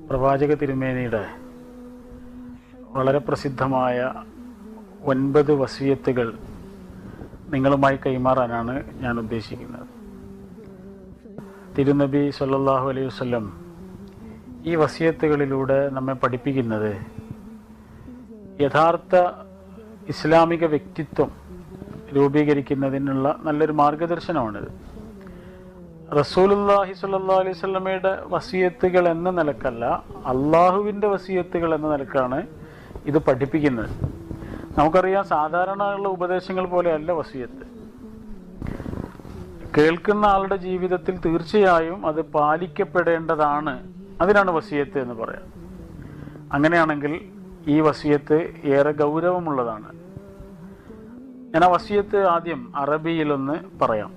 പ്രവാചക തിരുമേനിയുടെ വളരെ പ്രസിദ്ധമായ 9 വസിയത്തുകൾ നിങ്ങളുമായി കൈമാറാനാണ് ഞാൻ ഉദ്ദേശിക്കുന്നത്. തിരുനബി സല്ലല്ലാഹു അലൈഹി വസല്ലം ഈ വസിയത്തുകളിലൂടെ നമ്മെ പഠിപ്പിക്കുന്നത് യഥാർത്ഥ ഇസ്ലാമിക വ്യക്തിത്വം രൂപീകരിക്കുന്നതിനുള്ള നല്ലൊരു മാർഗദർശനമാണിത്. റസൂലുള്ളാഹി സ്വല്ലല്ലാഹു അലൈഹി വസല്ലമയുടെ വസിയത്തുകൾ എന്ന നിലക്കല്ല, അള്ളാഹുവിൻ്റെ വസിയത്തുകൾ എന്ന നിലക്കാണ് ഇത് പഠിപ്പിക്കുന്നത്. നമുക്കറിയാം, സാധാരണയുള്ള ഉപദേശങ്ങൾ പോലെയല്ല വസിയത്ത്. കേൾക്കുന്ന ആളുടെ ജീവിതത്തിൽ തീർച്ചയായും അത് പാലിക്കപ്പെടേണ്ടതാണ്. അതിനാണ് വസിയത്ത് എന്ന് പറയാം. അങ്ങനെയാണെങ്കിൽ ഈ വസിയത്ത് ഏറെ ഗൗരവമുള്ളതാണ്. ഞാൻ ആ വസിയത്ത് ആദ്യം അറബിയിലൊന്ന് പറയാം.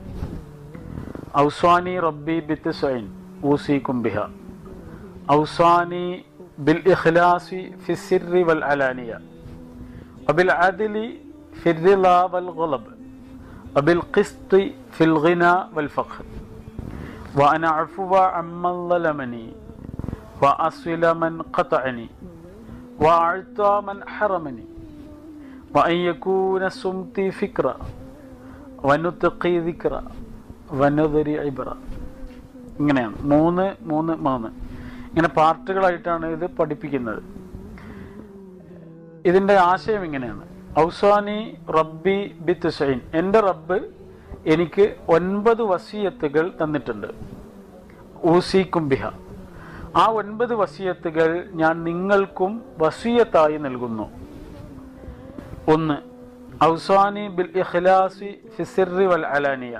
ഔസാനി റബ്ബി ബിത്ത്സൈൻ ഊസികും ബിഹ ഔസാനി ബിൽ ഇഖ്ലാസി ഫിസ്സിർരി വൽ അലാനിയ വബിൽ അദ്ലി ഫിർറിളാ വൽ ഗളബ് വബിൽ ഖിസ്തി ഫിൽ ഗിനാ വൽ ഫഖർ വഅന അഫ്വ അമ്മൻ ളലമനി വഅസ്വില മൻ ഖതഅനി വഅഅത മൻ ഹറമനി വഅൻ യകൂന സുംതി ഫിക്ര വനുത്ഖി ദിക്ര വനദരി ഇബ്ര. ഇങ്ങനെയാണ് 3 ഇങ്ങനെ പാർട്ടുകളായിട്ടാണ് ഇത് പഠിപ്പിക്കുന്നത്. ഇതിൻ്റെ ആശയം ഇങ്ങനെയാണ്. ഔസാനി റബ്ബി ബിത്ത്സൈൻ, എൻ്റെ റബ്ബ് എനിക്ക് 9 വസിയത്തുകൾ തന്നിട്ടുണ്ട്. ഊസിക്കും ബിഹ, ആ 9 വസിയത്തുകൾ ഞാൻ നിങ്ങൾക്കും വസിയത്തായി നൽകുന്നു. 1. ഔസാനി ബിൽ ഇഖ്ലാസി ഫിസ്സിർരി വൽ അലാനിയ,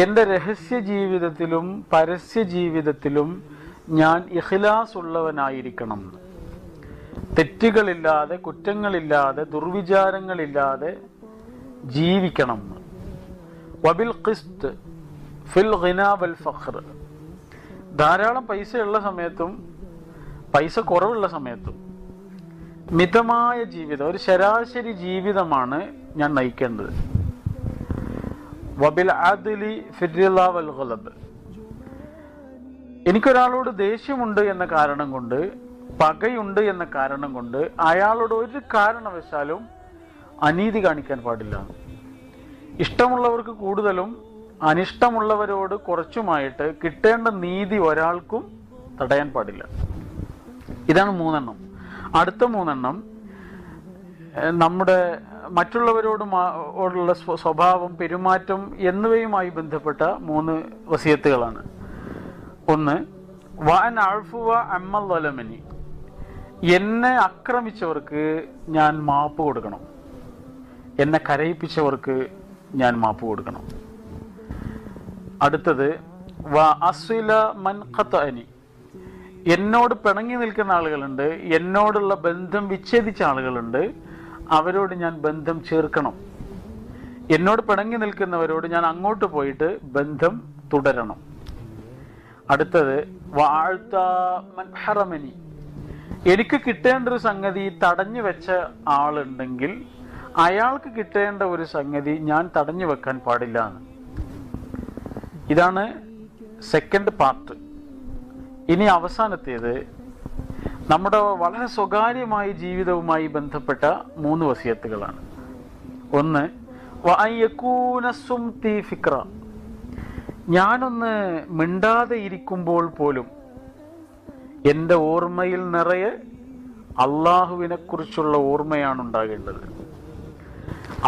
എൻ്റെ രഹസ്യ ജീവിതത്തിലും പരസ്യ ജീവിതത്തിലും ഞാൻ ഇഖ്ലാസ് ഉള്ളവനായിരിക്കണം. തെറ്റുകളില്ലാതെ, കുറ്റങ്ങളില്ലാതെ, ദുർവിചാരങ്ങളില്ലാതെ ജീവിക്കണം. വബിൽ ഖിസ്ത് ഫിൽ ഗിനാ വൽ ഫഖർ, ധാരാളം പൈസയുള്ള സമയത്തും പൈസ കുറവുള്ള സമയത്തും മിതമായ ജീവിതം, ഒരു ശരാശരി ജീവിതമാണ് ഞാൻ നയിക്കേണ്ടത്. വബിൽ അദ്ലി ഫിർറിളാ വൽ ഗളബ്, എനിക്കൊരാളോട് ദേഷ്യമുണ്ട് എന്ന കാരണം കൊണ്ട്, പകയുണ്ട് എന്ന കാരണം കൊണ്ട് അയാളോട് ഒരു കാരണവശാലും അനീതി കാണിക്കാൻ പാടില്ല. ഇഷ്ടമുള്ളവർക്ക് കൂടുതലും അനിഷ്ടമുള്ളവരോട് കുറച്ചുമായിട്ട് കിട്ടേണ്ട നീതി ഒരാൾക്കും തടയാൻ പാടില്ല. ഇതാണ് 3. അടുത്ത 3 നമ്മുടെ മറ്റുള്ളവരോടുള്ള സ്വഭാവം, പെരുമാറ്റം എന്നിവയുമായി ബന്ധപ്പെട്ട 3 വസിയത്തുകളാണ്. 1. വഅൻ അഫ്വ അമ്മൻ ളലമനി, എന്നെ ആക്രമിച്ചവർക്ക് ഞാൻ മാപ്പ് കൊടുക്കണം. എന്നെ കരയിപ്പിച്ചവർക്ക് ഞാൻ മാപ്പ് കൊടുക്കണം. അടുത്തത് വഅസ്വില മൻ ഖതഅനി, എന്നോട് പിണങ്ങി നിൽക്കുന്ന ആളുകളുണ്ട്, എന്നോടുള്ള ബന്ധം വിച്ഛേദിച്ച ആളുകളുണ്ട്, അവരോട് ഞാൻ ബന്ധം ചേർക്കണം. എന്നോട് പിണങ്ങി നിൽക്കുന്നവരോട് ഞാൻ അങ്ങോട്ട് പോയിട്ട് ബന്ധം തുടരണം. അടുത്തത് വഅഅത മൻ ഹറമനി, എനിക്ക് കിട്ടേണ്ട ഒരു സംഗതി തടഞ്ഞു വെച്ച ആളുണ്ടെങ്കിൽ അയാൾക്ക് കിട്ടേണ്ട ഒരു സംഗതി ഞാൻ തടഞ്ഞു വെക്കാൻ പാടില്ല എന്ന്. ഇതാണ് 2nd പാർട്ട്. ഇനി അവസാനത്തേത് നമ്മുടെ വളരെ സ്വകാര്യമായ ജീവിതവുമായി ബന്ധപ്പെട്ട 3 വസിയത്തുകളാണ്. 1. വഅൻ യകൂന സുംതി ഫിക്ര, ഞാനൊന്ന് മിണ്ടാതെ ഇരിക്കുമ്പോൾ പോലും എൻ്റെ ഓർമ്മയിൽ നിറയെ അള്ളാഹുവിനെ കുറിച്ചുള്ള ഓർമ്മയാണ് ഉണ്ടാകേണ്ടത്.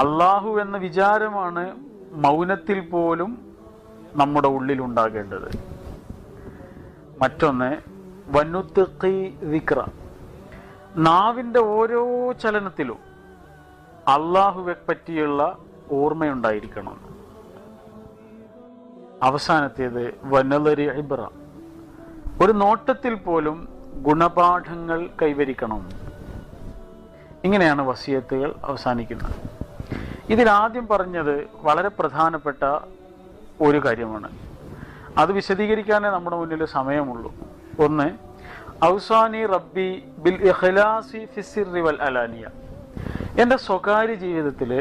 അള്ളാഹു എന്ന വിചാരമാണ് മൗനത്തിൽ പോലും നമ്മുടെ ഉള്ളിൽ ഉണ്ടാകേണ്ടത്. മറ്റൊന്ന് വനുത്ഖി ദിക്ര, നാവിൻ്റെ ഓരോ ചലനത്തിലും അള്ളാഹുവെ പറ്റിയുള്ള ഓർമ്മയുണ്ടായിരിക്കണം. അവസാനത്തേത് വനദരി ഇബ്ര, ഒരു നോട്ടത്തിൽ പോലും ഗുണപാഠങ്ങൾ കൈവരിക്കണം. ഇങ്ങനെയാണ് വസിയത്തുകൾ അവസാനിക്കുന്നത്. ഇതിലാദ്യം പറഞ്ഞത് വളരെ പ്രധാനപ്പെട്ട ഒരു കാര്യമാണ്. അത് വിശദീകരിക്കാനേ നമ്മുടെ മുന്നിൽ സമയമുള്ളൂ. 1. ഔസാനി റബ്ബി ബിൽ ഇഖ്ലാസി ഫിസ്സിർരി വൽ അലാനിയ, എൻ്റെ സ്വകാര്യ ജീവിതത്തിൽ,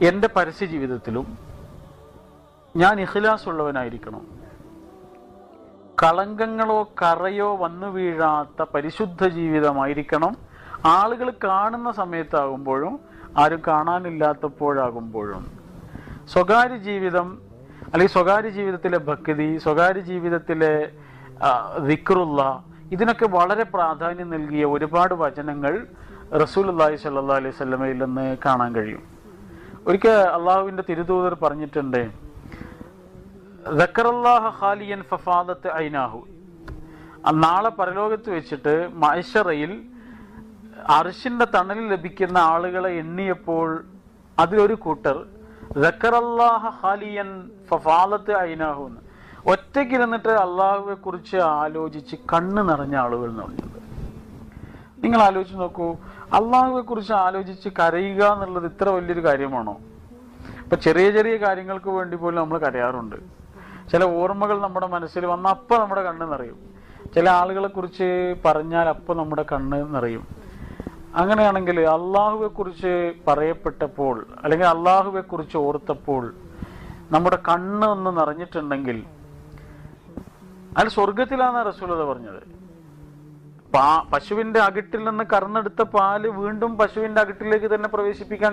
എൻ്റെ പരസ്യ ജീവിതത്തിലും ഞാൻ ഇഖ്ലാസ് ഉള്ളവനായിരിക്കണം. കളങ്കങ്ങളോ കറയോ വന്നു വീഴാത്ത പരിശുദ്ധ ജീവിതമായിരിക്കണം. ആളുകൾ കാണുന്ന സമയത്താകുമ്പോഴും ആരും കാണാനില്ലാത്തപ്പോഴാകുമ്പോഴും സ്വകാര്യ ജീവിതം അല്ലെങ്കിൽ സ്വകാര്യ ജീവിതത്തിലെ ഭക്തി, സ്വകാര്യ ജീവിതത്തിലെ ദിക്റുള്ള, ഇതിനൊക്കെ വളരെ പ്രാധാന്യം നൽകിയ ഒരുപാട് വചനങ്ങൾ റസൂലുള്ളാഹി സ്വല്ലല്ലാഹു അലൈഹി വസല്ലമയിൽ നിന്ന് കാണാൻ കഴിയും. ഒരിക്കൽ അള്ളാഹുവിൻ്റെ തിരുദൂതർ പറഞ്ഞിട്ടുണ്ട്, ദക്കറല്ലാഹ ഖാലിയൻ ഫഫാദത്ത് ഐനാഹു. നാളെ പരലോകത്ത് വെച്ചിട്ട് മഅ്ശറയിൽ അർശിന്റെ തണലിൽ ലഭിക്കുന്ന ആളുകളെ എണ്ണിയപ്പോൾ അതിലൊരു കൂട്ടർ ദക്കറല്ലാഹ ഖാലിയൻ ഫഫാദത്ത് ഐനാഹു എന്ന് ഒറ്റയ്ക്കിരുന്നിട്ട് അള്ളാഹുവെ കുറിച്ച് ആലോചിച്ച് കണ്ണ് നിറഞ്ഞ ആളുകൾ എന്ന് പറഞ്ഞത്. നിങ്ങൾ ആലോചിച്ച് നോക്കൂ, അള്ളാഹുവെ കുറിച്ച് ആലോചിച്ച് കരയുക എന്നുള്ളത് ഇത്ര വലിയൊരു കാര്യമാണോ? ഇപ്പൊ ചെറിയ ചെറിയ കാര്യങ്ങൾക്ക് വേണ്ടി പോലും നമ്മൾ കരയാറുണ്ട്. ചില ഓർമ്മകൾ നമ്മുടെ മനസ്സിൽ വന്ന അപ്പം നമ്മുടെ കണ്ണ് നിറയും. ചില ആളുകളെ കുറിച്ച് പറഞ്ഞാൽ അപ്പം നമ്മുടെ കണ്ണ് നിറയും. അങ്ങനെയാണെങ്കിൽ അള്ളാഹുവെ കുറിച്ച് പറയപ്പെട്ടപ്പോൾ അല്ലെങ്കിൽ അള്ളാഹുവെ കുറിച്ച് ഓർത്തപ്പോൾ നമ്മുടെ കണ്ണ് ഒന്ന് നിറഞ്ഞിട്ടുണ്ടെങ്കിൽ അയാൾ സ്വർഗത്തിലാണ് റസൂലുള്ളാഹി പറഞ്ഞത്. പശുവിന്റെ അകിട്ടിൽ നിന്ന് കറന്നെടുത്ത പാല് വീണ്ടും പശുവിന്റെ അകിട്ടിലേക്ക് തന്നെ പ്രവേശിപ്പിക്കാൻ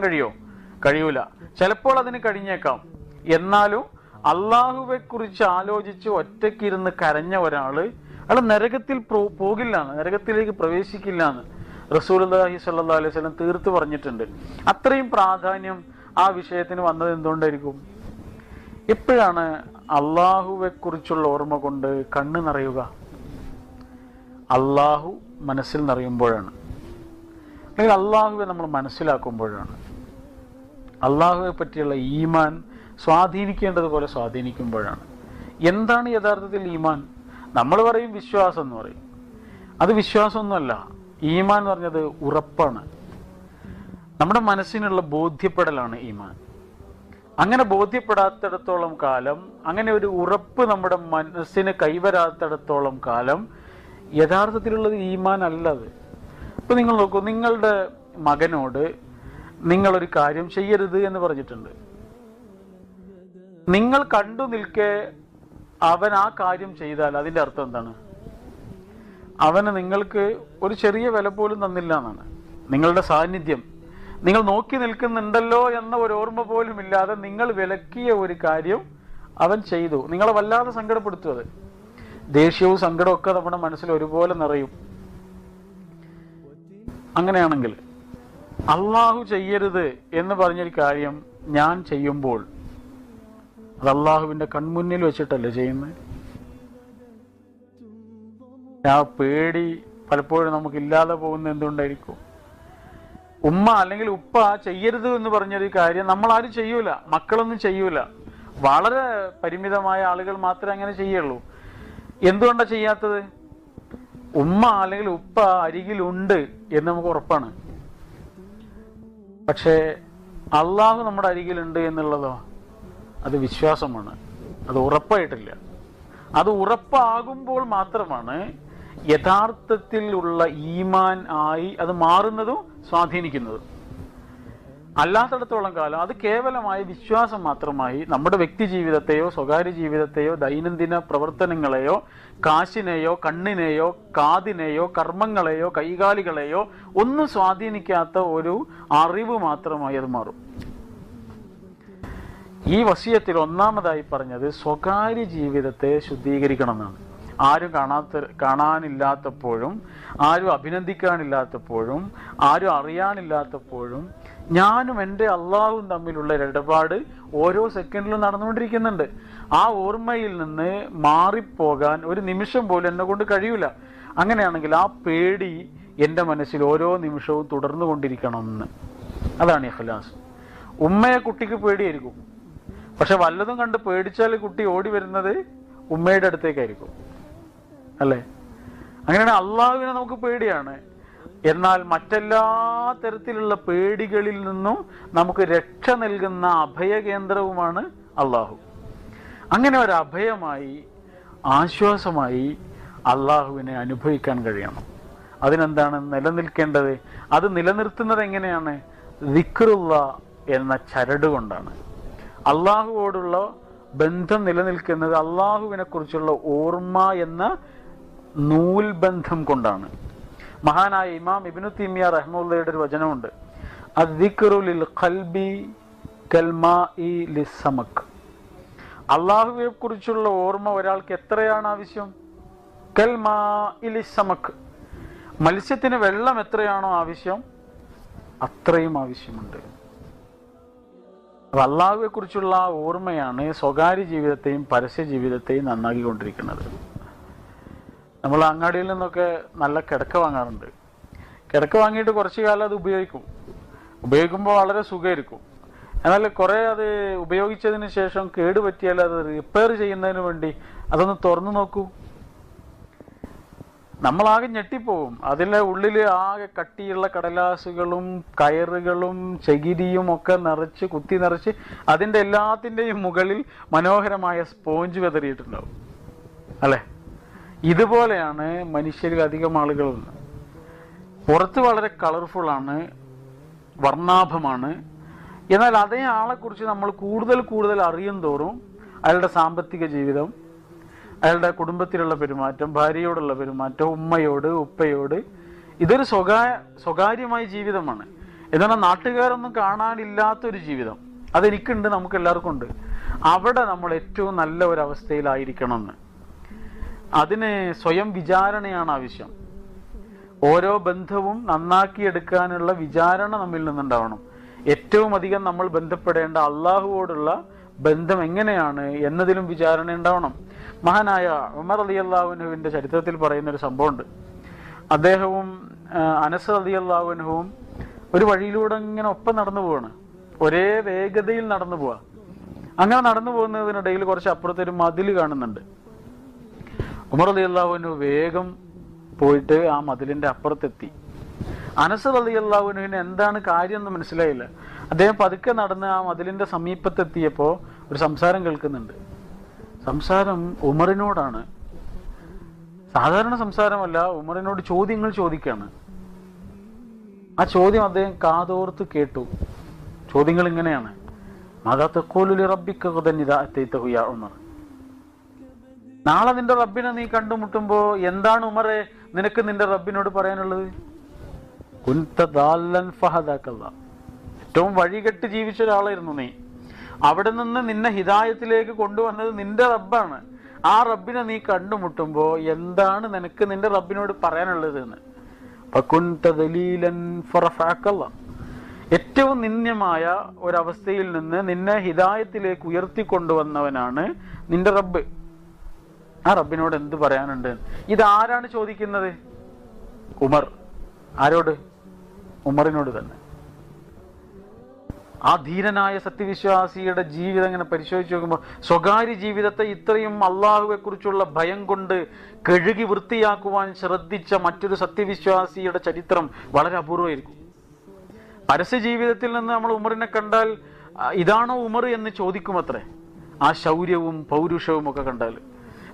കഴിയൂല. ചിലപ്പോൾ അതിന് കഴിഞ്ഞേക്കാം. എന്നാലും അള്ളാഹുവെ കുറിച്ച് ആലോചിച്ച് ഒറ്റയ്ക്കിരുന്ന് കരഞ്ഞ ഒരാള് അയാൾ നരകത്തിൽ പോകില്ലാന്ന്, നരകത്തിലേക്ക് പ്രവേശിക്കില്ലാന്ന് റസൂലുള്ളാഹി സ്വല്ലല്ലാഹു അലൈഹി വസല്ലം തീർത്ത് പറഞ്ഞിട്ടുണ്ട്. അത്രയും പ്രാധാന്യം ആ വിഷയത്തിന് വന്നത് എന്തുകൊണ്ടായിരിക്കും? എപ്പോഴാണ് അള്ളാഹുവെ കുറിച്ചുള്ള ഓർമ്മ കൊണ്ട് കണ്ണ് നിറയുക? അള്ളാഹു മനസ്സിൽ നിറയുമ്പോഴാണ്, അല്ലെങ്കിൽ അള്ളാഹുവെ നമ്മൾ മനസ്സിലാക്കുമ്പോഴാണ്, അള്ളാഹുവെ പറ്റിയുള്ള ഈമാൻ സ്വാധീനിക്കേണ്ടതുപോലെ സ്വാധീനിക്കുമ്പോഴാണ്. എന്താണ് യഥാർത്ഥത്തിൽ ഈമാൻ? നമ്മൾ പറയും വിശ്വാസം എന്ന് പറയും. അത് വിശ്വാസമൊന്നുമല്ല. ഈമാൻ എന്ന് പറഞ്ഞത് ഉറപ്പാണ്. നമ്മുടെ മനസ്സിനുള്ള ബോധ്യപ്പെടലാണ് ഈമാൻ. അങ്ങനെ ബോധ്യപ്പെടാത്തിടത്തോളം കാലം, അങ്ങനെ ഒരു ഉറപ്പ് നമ്മുടെ മനസ്സിന് കൈവരാത്തിടത്തോളം കാലം യഥാർത്ഥത്തിലുള്ളത് ഈമാൻ അല്ലത്. ഇപ്പൊ നിങ്ങൾ നോക്കൂ, നിങ്ങളുടെ മകനോട് നിങ്ങളൊരു കാര്യം ചെയ്യരുത് എന്ന് പറഞ്ഞിട്ടുണ്ട്. നിങ്ങൾ കണ്ടു നിൽക്കെ അവൻ ആ കാര്യം ചെയ്താൽ അതിന്റെ അർത്ഥം എന്താണ്? അവന് നിങ്ങൾക്ക് ഒരു ചെറിയ വില പോലും തന്നില്ല എന്നാണ്. നിങ്ങളുടെ സാന്നിധ്യം, നിങ്ങൾ നോക്കി നിൽക്കുന്നുണ്ടല്ലോ എന്ന ഒരു ഓർമ്മ പോലും ഇല്ലാതെ നിങ്ങൾ വിലക്കിയ ഒരു കാര്യം അവൻ ചെയ്തു. നിങ്ങളെ വല്ലാതെ സങ്കടപ്പെടുത്തും. അത് ദേഷ്യവും സങ്കടവും ഒക്കെ നമ്മുടെ മനസ്സിൽ ഒരുപോലെ നിറയും. അങ്ങനെയാണെങ്കിൽ അള്ളാഹു ചെയ്യരുത് എന്ന് പറഞ്ഞൊരു കാര്യം ഞാൻ ചെയ്യുമ്പോൾ അത് അള്ളാഹുവിന്റെ കൺമുന്നിൽ വെച്ചിട്ടല്ലേ ചെയ്യുന്നത്? ആ പേടി പലപ്പോഴും നമുക്കില്ലാതെ പോകുന്ന എന്തുകൊണ്ടായിരിക്കും? ഉമ്മ അല്ലെങ്കിൽ ഉപ്പ ചെയ്യരുത് എന്ന് പറഞ്ഞൊരു കാര്യം നമ്മൾ ആരും ചെയ്യൂല, മക്കളൊന്നും ചെയ്യൂല. വളരെ പരിമിതമായ ആളുകൾ മാത്രമേ അങ്ങനെ ചെയ്യുള്ളൂ. എന്തുകൊണ്ടാണ് ചെയ്യാത്തത്? ഉമ്മ അല്ലെങ്കിൽ ഉപ്പ അരികിലുണ്ട് എന്ന് നമുക്ക് ഉറപ്പാണ്. പക്ഷേ അള്ളാഹു നമ്മുടെ അരികിലുണ്ട് എന്നുള്ളതോ അത് വിശ്വാസമാണ്, അത് ഉറപ്പായിട്ടില്ല. അത് ഉറപ്പാകുമ്പോൾ മാത്രമാണ് യഥാർത്ഥത്തിൽ ഉള്ള ഈമാൻ ആയി അത് മാറുന്നതും സ്വാധീനിക്കുന്നതും. അല്ലാത്തിടത്തോളം കാലം അത് കേവലമായ വിശ്വാസം മാത്രമായി നമ്മുടെ വ്യക്തി ജീവിതത്തെയോ സ്വകാര്യ ജീവിതത്തെയോ ദൈനംദിന പ്രവർത്തനങ്ങളെയോ കാശിനെയോ കണ്ണിനെയോ കാതിനെയോ കർമ്മങ്ങളെയോ കൈകാലികളെയോ ഒന്നും സ്വാധീനിക്കാത്ത ഒരു അറിവ് മാത്രമായി അത് മാറും. ഈ വസിയത്തിൽ ഒന്നാമതായി പറഞ്ഞത് സ്വകാര്യ ജീവിതത്തെ ശുദ്ധീകരിക്കണം എന്നാണ്. ആരും കാണാനില്ലാത്തപ്പോഴും ആരും അഭിനന്ദിക്കാനില്ലാത്തപ്പോഴും ആരും അറിയാനില്ലാത്തപ്പോഴും ഞാനും എൻ്റെ അള്ളാഹുവും തമ്മിലുള്ള ഇടപാട് ഓരോ സെക്കൻഡിലും നടന്നുകൊണ്ടിരിക്കുന്നുണ്ട്. ആ ഓർമ്മയിൽ നിന്ന് മാറിപ്പോകാൻ ഒരു നിമിഷം പോലും എന്നെ കൊണ്ട് കഴിയൂല. അങ്ങനെയാണെങ്കിൽ ആ പേടി എൻ്റെ മനസ്സിൽ ഓരോ നിമിഷവും തുടർന്നു കൊണ്ടിരിക്കണമെന്ന്. അതാണ് ഇഖ്ലാസ്. ഉമ്മയെ കുട്ടിക്ക് പേടിയായിരിക്കും, പക്ഷെ വല്ലതും കണ്ട് പേടിച്ചാൽ കുട്ടി ഓടി വരുന്നത് ഉമ്മയുടെ അടുത്തേക്കായിരിക്കും, അല്ലേ? അങ്ങനെയാണ് അള്ളാഹുവിനെ നമുക്ക് പേടിയാണ്. എന്നാൽ മറ്റെല്ലാ തരത്തിലുള്ള പേടികളിൽ നിന്നും നമുക്ക് രക്ഷ നൽകുന്ന അഭയകേന്ദ്രവുമാണ് അള്ളാഹു. അങ്ങനെ ഒരു അഭയമായി ആശ്വാസമായി അള്ളാഹുവിനെ അനുഭവിക്കാൻ കഴിയണം. അതിനെന്താണ് നിലനിൽക്കേണ്ടത്? അത് നിലനിർത്തുന്നത് എങ്ങനെയാണ്? ദിക്റുള്ള എന്ന ചരട് കൊണ്ടാണ്. അള്ളാഹുവോടുള്ള ബന്ധം നിലനിൽക്കുന്നത് അള്ളാഹുവിനെ കുറിച്ചുള്ള ഓർമ്മ എന്ന നൂൽ ബന്ധം കൊണ്ടാണ്. മഹാനായ ഇമാം ഇബ്നു തൈമിയ്യ റഹ്മത്തുള്ളാഹിയുടെ ഒരു വചനമുണ്ട്, അദ്ദിക്റു ലിൽ ഖൽബി കൽമാഇ ലിസ്സമക്. അള്ളാഹുവിനെ കുറിച്ചുള്ള ഓർമ്മ ഒരാൾക്ക് എത്രയാണ് ആവശ്യം? കൽമാഇ ലിസ്സമക്. മത്സ്യത്തിന് വെള്ളം എത്രയാണോ ആവശ്യം അത്രയും ആവശ്യമുണ്ട്. അപ്പൊ അള്ളാഹുവെ കുറിച്ചുള്ള ഓർമ്മയാണ് സ്വകാര്യ ജീവിതത്തെയും പരസ്യ ജീവിതത്തെയും നന്നാക്കിക്കൊണ്ടിരിക്കുന്നത്. നമ്മൾ അങ്ങാടിയിൽ നിന്നൊക്കെ നല്ല കിടക്ക വാങ്ങാറുണ്ട്. കിടക്ക വാങ്ങിയിട്ട് കുറച്ചു കാലം അത് ഉപയോഗിക്കുമ്പോൾ വളരെ സുഖമായിരിക്കും. എന്നാൽ കുറെ അത് ഉപയോഗിച്ചതിന് ശേഷം കേടുപറ്റിയാൽ അത് റിപ്പയർ ചെയ്യുന്നതിന് വേണ്ടി അതൊന്ന് തുറന്നു നോക്കൂ, നമ്മളാകെ ഞെട്ടിപ്പോവും. അതിലെ ഉള്ളിൽ ആകെ കട്ടിയുള്ള കടലാസുകളും കയറുകളും ചകിരിയും ഒക്കെ കുത്തി നിറച്ച് അതിൻ്റെ എല്ലാത്തിൻ്റെയും മുകളിൽ മനോഹരമായ സ്പോഞ്ച് വിതറിയിട്ടുണ്ടാവും അല്ലെ? ഇതുപോലെയാണ് മനുഷ്യരിൽ അധികം ആളുകളുണ്ട്. പുറത്ത് വളരെ കളർഫുള്ളാണ്, വർണ്ണാഭമാണ്. എന്നാൽ അതേ ആളെക്കുറിച്ച് നമ്മൾ കൂടുതൽ അറിയും തോറും അയാളുടെ സാമ്പത്തിക ജീവിതം, അയാളുടെ കുടുംബത്തിലുള്ള പെരുമാറ്റം, ഭാര്യയോടുള്ള പെരുമാറ്റം, ഉമ്മയോട് ഉപ്പയോട്, ഇതൊരു സ്വകാര്യമായ ജീവിതമാണ്. എന്നാൽ നാട്ടുകാരൊന്നും കാണാനില്ലാത്തൊരു ജീവിതം അതെനിക്കുണ്ട്, നമുക്ക് എല്ലാവർക്കും ഉണ്ട്. അവിടെ നമ്മൾ ഏറ്റവും നല്ല ഒരവസ്ഥയിലായിരിക്കണമെന്ന്. അതിന് സ്വയം വിചാരണയാണ് ആവശ്യം. ഓരോ ബന്ധവും നന്നാക്കിയെടുക്കാനുള്ള വിചാരണ നമ്മിൽ നിന്നുണ്ടാവണം. ഏറ്റവും അധികം നമ്മൾ ബന്ധപ്പെടേണ്ട അള്ളാഹുവോടുള്ള ബന്ധം എങ്ങനെയാണ് എന്നതിലും വിചാരണ ഉണ്ടാവണം. മഹാനായ ഉമർ റളിയല്ലാഹു അൻഹുവിന്റെ ചരിത്രത്തിൽ പറയുന്ന ഒരു സംഭവമുണ്ട്. അദ്ദേഹവും അനസ് റളിയല്ലാഹു അൻഹുവും ഒരു വഴിയിലൂടെ ഇങ്ങനെ ഒപ്പം നടന്നു പോവാണ്. ഒരേ വേഗതയിൽ നടന്നു പോവാ. അങ്ങനെ നടന്നു പോകുന്നതിനിടയിൽ കുറച്ച് അപ്പുറത്തൊരു മതിൽ കാണുന്നുണ്ട്. ഉമർ റളിയല്ലാഹു അൻഹു വേഗം പോയിട്ട് ആ മതിലിന്റെ അപ്പുറത്തെത്തി. അനസ് റളിയല്ലാഹു അൻഹുവിന് എന്താണ് കാര്യം എന്ന് മനസ്സിലായില്ല. അദ്ദേഹം പതുക്കെ നടന്ന് ആ മതിലിന്റെ സമീപത്തെത്തിയപ്പോൾ ഒരു സംസാരം കേൾക്കുന്നുണ്ട്. സംസാരം ഉമറിനോടാണ്. സാധാരണ സംസാരമല്ല, ഉമറിനോട് ചോദ്യങ്ങൾ ചോദിക്കാണ്. ആ ചോദ്യം അദ്ദേഹം കാതോർത്ത് കേട്ടു. ചോദ്യങ്ങൾ ഇങ്ങനെയാണ്: മാദാ തഖൂലു ലിറബ്ബിക ഗദൻ ഇദാ അതൈതഹു യാ ഉമർ. നാളെ നിന്റെ റബ്ബിനെ നീ കണ്ടുമുട്ടുമ്പോ എന്താണ് ഉമറെ നിനക്ക് നിന്റെ റബ്ബിനോട് പറയാനുള്ളത്? കുൻത ദാല്ലൻ ഫഹദാകല്ലാഹ്. ഏറ്റവും വഴികെട്ട് ജീവിച്ച ഒരാളായിരുന്നു നീ. അവിടെ നിന്ന് നിന്നെ ഹിദായത്തിലേക്ക് കൊണ്ടുവന്നത് നിന്റെ റബ്ബാണ്. ആ റബ്ബിനെ നീ കണ്ടുമുട്ടുമ്പോ എന്താണ് നിനക്ക് നിന്റെ റബ്ബിനോട് പറയാനുള്ളത് എന്ന്. ഏറ്റവും നിന്ദ്യമായ ഒരവസ്ഥയിൽ നിന്ന് നിന്നെ ഹിദായത്തിലേക്ക് ഉയർത്തിക്കൊണ്ടുവന്നവനാണ് നിന്റെ റബ്ബ്. ആ റബ്ബിനോട് എന്ത് പറയാനുണ്ട്? ഇതാരാണ് ചോദിക്കുന്നത്? ഉമർ. ആരോട്? ഉമറിനോട് തന്നെ. ആ ധീരനായ സത്യവിശ്വാസിയുടെ ജീവിതം ഇങ്ങനെ പരിശോധിച്ച് നോക്കുമ്പോൾ സ്വകാര്യ ജീവിതത്തെ ഇത്രയും അള്ളാഹുവെ കുറിച്ചുള്ള ഭയം കൊണ്ട് കഴുകി വൃത്തിയാക്കുവാൻ ശ്രദ്ധിച്ച മറ്റൊരു സത്യവിശ്വാസിയുടെ ചരിത്രം വളരെ അപൂർവമായിരിക്കും. പരസ്യ ജീവിതത്തിൽ നിന്ന് നമ്മൾ ഉമറിനെ കണ്ടാൽ ഇതാണോ ഉമർ എന്ന് ചോദിക്കുമത്രേ, ആ ശൗര്യവും പൗരുഷവും ഒക്കെ കണ്ടാൽ.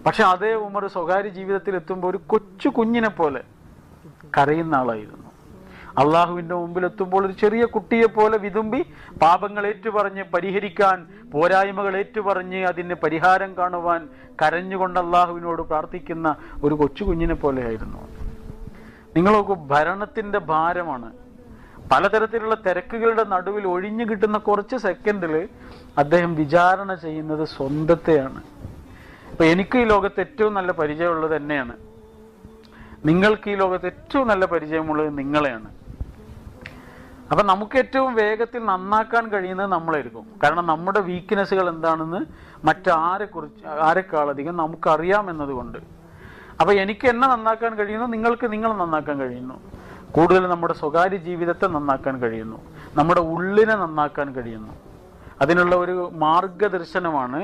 പക്ഷെ അതേ ഉമർ സ്വകാര്യ ജീവിതത്തിൽ എത്തുമ്പോൾ ഒരു കൊച്ചു കുഞ്ഞിനെ പോലെ കരയുന്ന ആളായിരുന്നു. അള്ളാഹുവിന്റെ മുമ്പിൽ എത്തുമ്പോൾ ഒരു ചെറിയ കുട്ടിയെ പോലെ വിതുമ്പി പാപങ്ങൾ ഏറ്റുപറഞ്ഞ് പരിഹരിക്കാൻ, പോരായ്മകൾ ഏറ്റുപറഞ്ഞ് അതിന് പരിഹാരം കാണുവാൻ കരഞ്ഞുകൊണ്ട് അള്ളാഹുവിനോട് പ്രാർത്ഥിക്കുന്ന ഒരു കൊച്ചു കുഞ്ഞിനെ പോലെയായിരുന്നു. നിങ്ങൾ നോക്കൂ, ഭരണത്തിന്റെ ഭാരമാണ്. പലതരത്തിലുള്ള തിരക്കുകളുടെ നടുവിൽ ഒഴിഞ്ഞു കിട്ടുന്ന കുറച്ച് സെക്കൻഡിൽ അദ്ദേഹം വിചാരണ ചെയ്യുന്നത് സ്വന്തത്തെയാണ്. ഇപ്പൊ എനിക്ക് ഈ ലോകത്ത് ഏറ്റവും നല്ല പരിചയമുള്ളത് എന്നെയാണ്. നിങ്ങൾക്ക് ഈ ലോകത്ത് ഏറ്റവും നല്ല പരിചയമുള്ളത് നിങ്ങളെയാണ്. അപ്പൊ നമുക്ക് ഏറ്റവും വേഗത്തിൽ നന്നാക്കാൻ കഴിയുന്നത് നമ്മളായിരിക്കും. കാരണം നമ്മുടെ വീക്ക്നെസ്സുകൾ എന്താണെന്ന് ആരെക്കാളധികം നമുക്കറിയാം എന്നതുകൊണ്ട്. അപ്പൊ എനിക്ക് എന്നെ നന്നാക്കാൻ കഴിയുന്നു, നിങ്ങൾക്ക് നിങ്ങളെ നന്നാക്കാൻ കഴിയുന്നു. കൂടുതൽ നമ്മുടെ സ്വകാര്യ ജീവിതത്തെ നന്നാക്കാൻ കഴിയുന്നു, നമ്മുടെ ഉള്ളിനെ നന്നാക്കാൻ കഴിയുന്നു. അതിനുള്ള ഒരു മാർഗദർശനമാണ്